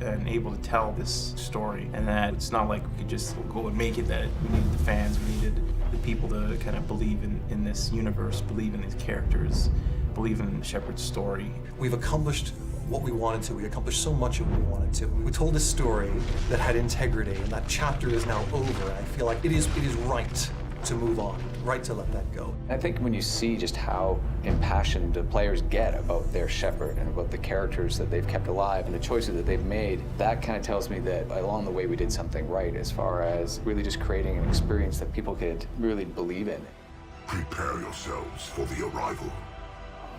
H: and able to tell this story, and that it's not like we could just go and make it, that we needed the fans, we needed the people to kind of believe in this universe, believe in these characters, believe in Shepard's story.
I: We've accomplished what we wanted to. We accomplished so much of what we wanted to. We told a story that had integrity, and that chapter is now over. I feel like it is right to move on, right to let that go.
J: I think when you see just how impassioned the players get about their Shepard and about the characters that they've kept alive and the choices that they've made, that kind of tells me that along the way we did something right as far as really just creating an experience that people could really believe in.
K: Prepare yourselves for the arrival.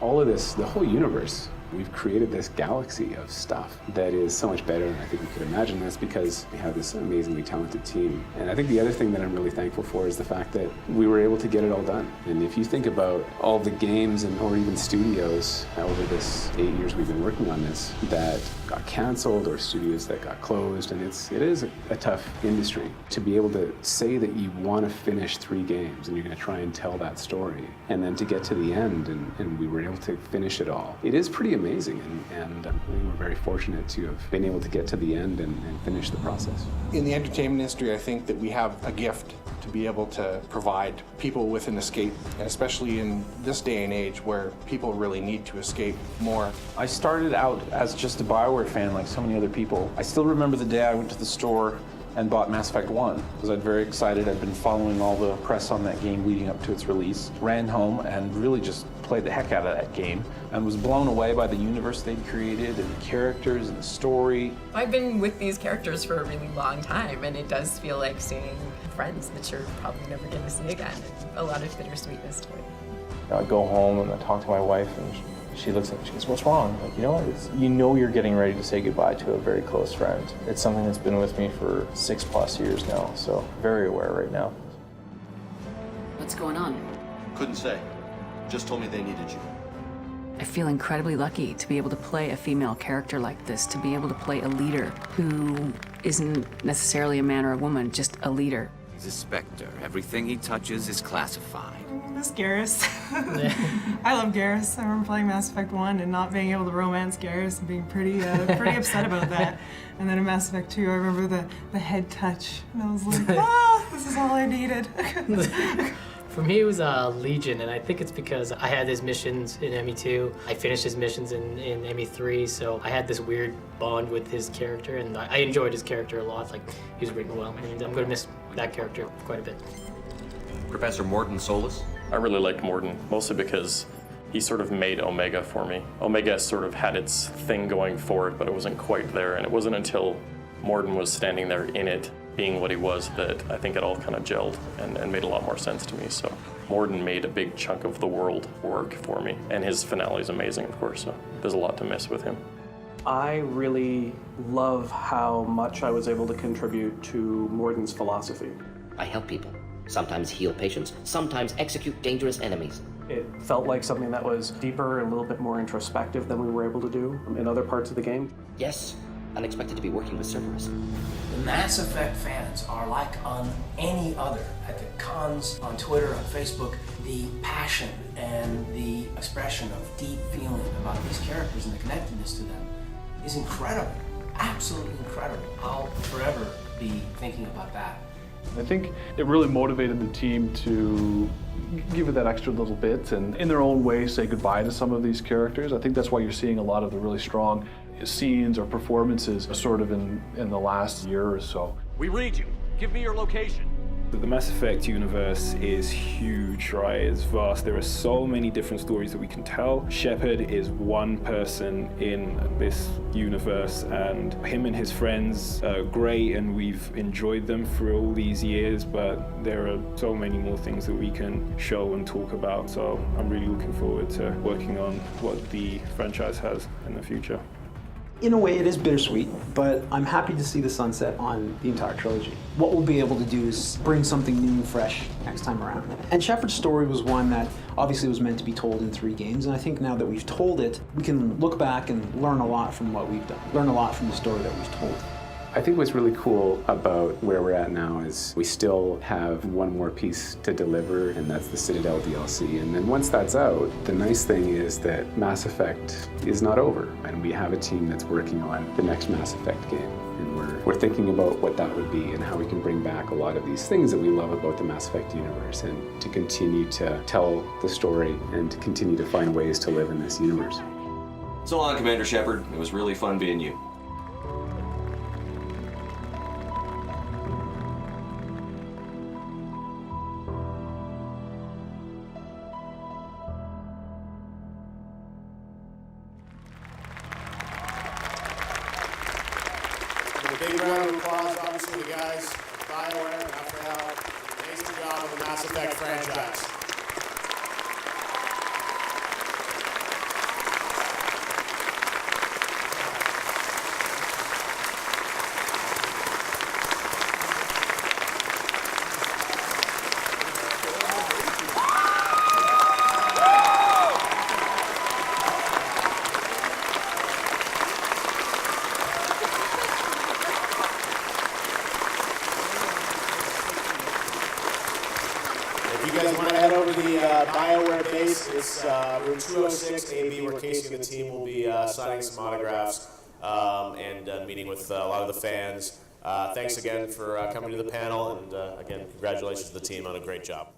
L: All of this, the whole universe, we've created this galaxy of stuff that is so much better than I think we could imagine. That's because we have this amazingly talented team. And I think the other thing that I'm really thankful for is the fact that we were able to get it all done. And if you think about all the games or even studios over this 8 years we've been working on this that got canceled, or studios that got closed, and it is a tough industry. To be able to say that you want to finish 3 games and you're going to try and tell that story, and then to get to the end and we were able to finish it all, it is pretty amazing, and I think we're very fortunate to have been able to get to the end and finish the process.
M: In the entertainment industry, I think that we have a gift to be able to provide people with an escape, and especially in this day and age where people really need to escape more.
H: I started out as just a BioWare fan like so many other people. I still remember the day I went to the store and bought Mass Effect 1. I was very excited. I'd been following all the press on that game leading up to its release. Ran home and really just played the heck out of that game and was blown away by the universe they'd created and the characters and the story.
N: I've been with these characters for a really long time, and it does feel like seeing friends that you're probably never going to see again. A lot of bittersweetness to it.
H: I go home and I talk to my wife, and she looks at me, she goes, "What's wrong?" Like, you're getting ready to say goodbye to a very close friend. It's something that's been with me for 6+ years now, so very aware right now.
O: What's going on?
P: Couldn't say. Just told me they needed you.
O: I feel incredibly lucky to be able to play a female character like this, to be able to play a leader who isn't necessarily a man or a woman, just a leader.
Q: He's a Spectre. Everything he touches is classified.
R: This Garrus. I love Garrus. I remember playing Mass Effect 1 and not being able to romance Garrus and being pretty upset about that. And then in Mass Effect 2, I remember the head touch. And I was like, this is all I needed.
S: For me, it was Legion, and I think it's because I had his missions in ME2. I finished his missions in ME3, so I had this weird bond with his character, and I enjoyed his character a lot. Like, he was written well, and I'm going to miss that character quite a bit.
P: Professor Mordin Solus?
T: I really liked Mordin, mostly because he sort of made Omega for me. Omega sort of had its thing going for it, but it wasn't quite there, and it wasn't until Mordin was standing there in it, being what he was, that I think it all kind of gelled and made a lot more sense to me. So Mordin made a big chunk of the world work for me, and his finale is amazing, of course, so there's a lot to miss with him.
U: I really love how much I was able to contribute to Mordin's philosophy.
V: I help people, sometimes heal patients, sometimes execute dangerous enemies.
U: It felt like something that was deeper and a little bit more introspective than we were able to do in other parts of the game.
V: Yes, unexpected to be working with Cerberus.
C: The Mass Effect fans are like on any other. At the cons, on Twitter, on Facebook, the passion and the expression of deep feeling about these characters and the connectedness to them is incredible. Absolutely incredible. I'll forever be thinking about that.
U: I think it really motivated the team to give it that extra little bit and in their own way say goodbye to some of these characters. I think that's why you're seeing a lot of the really strong scenes or performances sort of in the last year or so.
F: We read you. Give me your location.
W: The Mass Effect universe is huge, right? It's vast. There are so many different stories that we can tell. Shepard is one person in this universe, and him and his friends are great, and we've enjoyed them for all these years, but there are so many more things that we can show and talk about. So I'm really looking forward to working on what the franchise has in the future.
X: In a way, it is bittersweet, but I'm happy to see the sunset on the entire trilogy. What we'll be able to do is bring something new and fresh next time around. And Shepard's story was one that obviously was meant to be told in 3 games, and I think now that we've told it, we can look back and learn a lot from what we've done, learn a lot from the story that we've told.
L: I think what's really cool about where we're at now is we still have one more piece to deliver, and that's the Citadel DLC. And then once that's out, the nice thing is that Mass Effect is not over, and we have a team that's working on the next Mass Effect game. And we're thinking about what that would be and how we can bring back a lot of these things that we love about the Mass Effect universe, and to continue to tell the story and to continue to find ways to live in this universe.
P: So long, Commander Shepard. It was really fun being you.
A: A big round of applause, obviously, the guys, BioWare, Raphael, amazing job of the Mass Effect franchise. If you guys want to head over to the BioWare base, it's room 206 AB, where Casey and the team will be signing some autographs and meeting with a lot of the fans. Thanks again for coming to the panel, and again, congratulations to the team on a great job.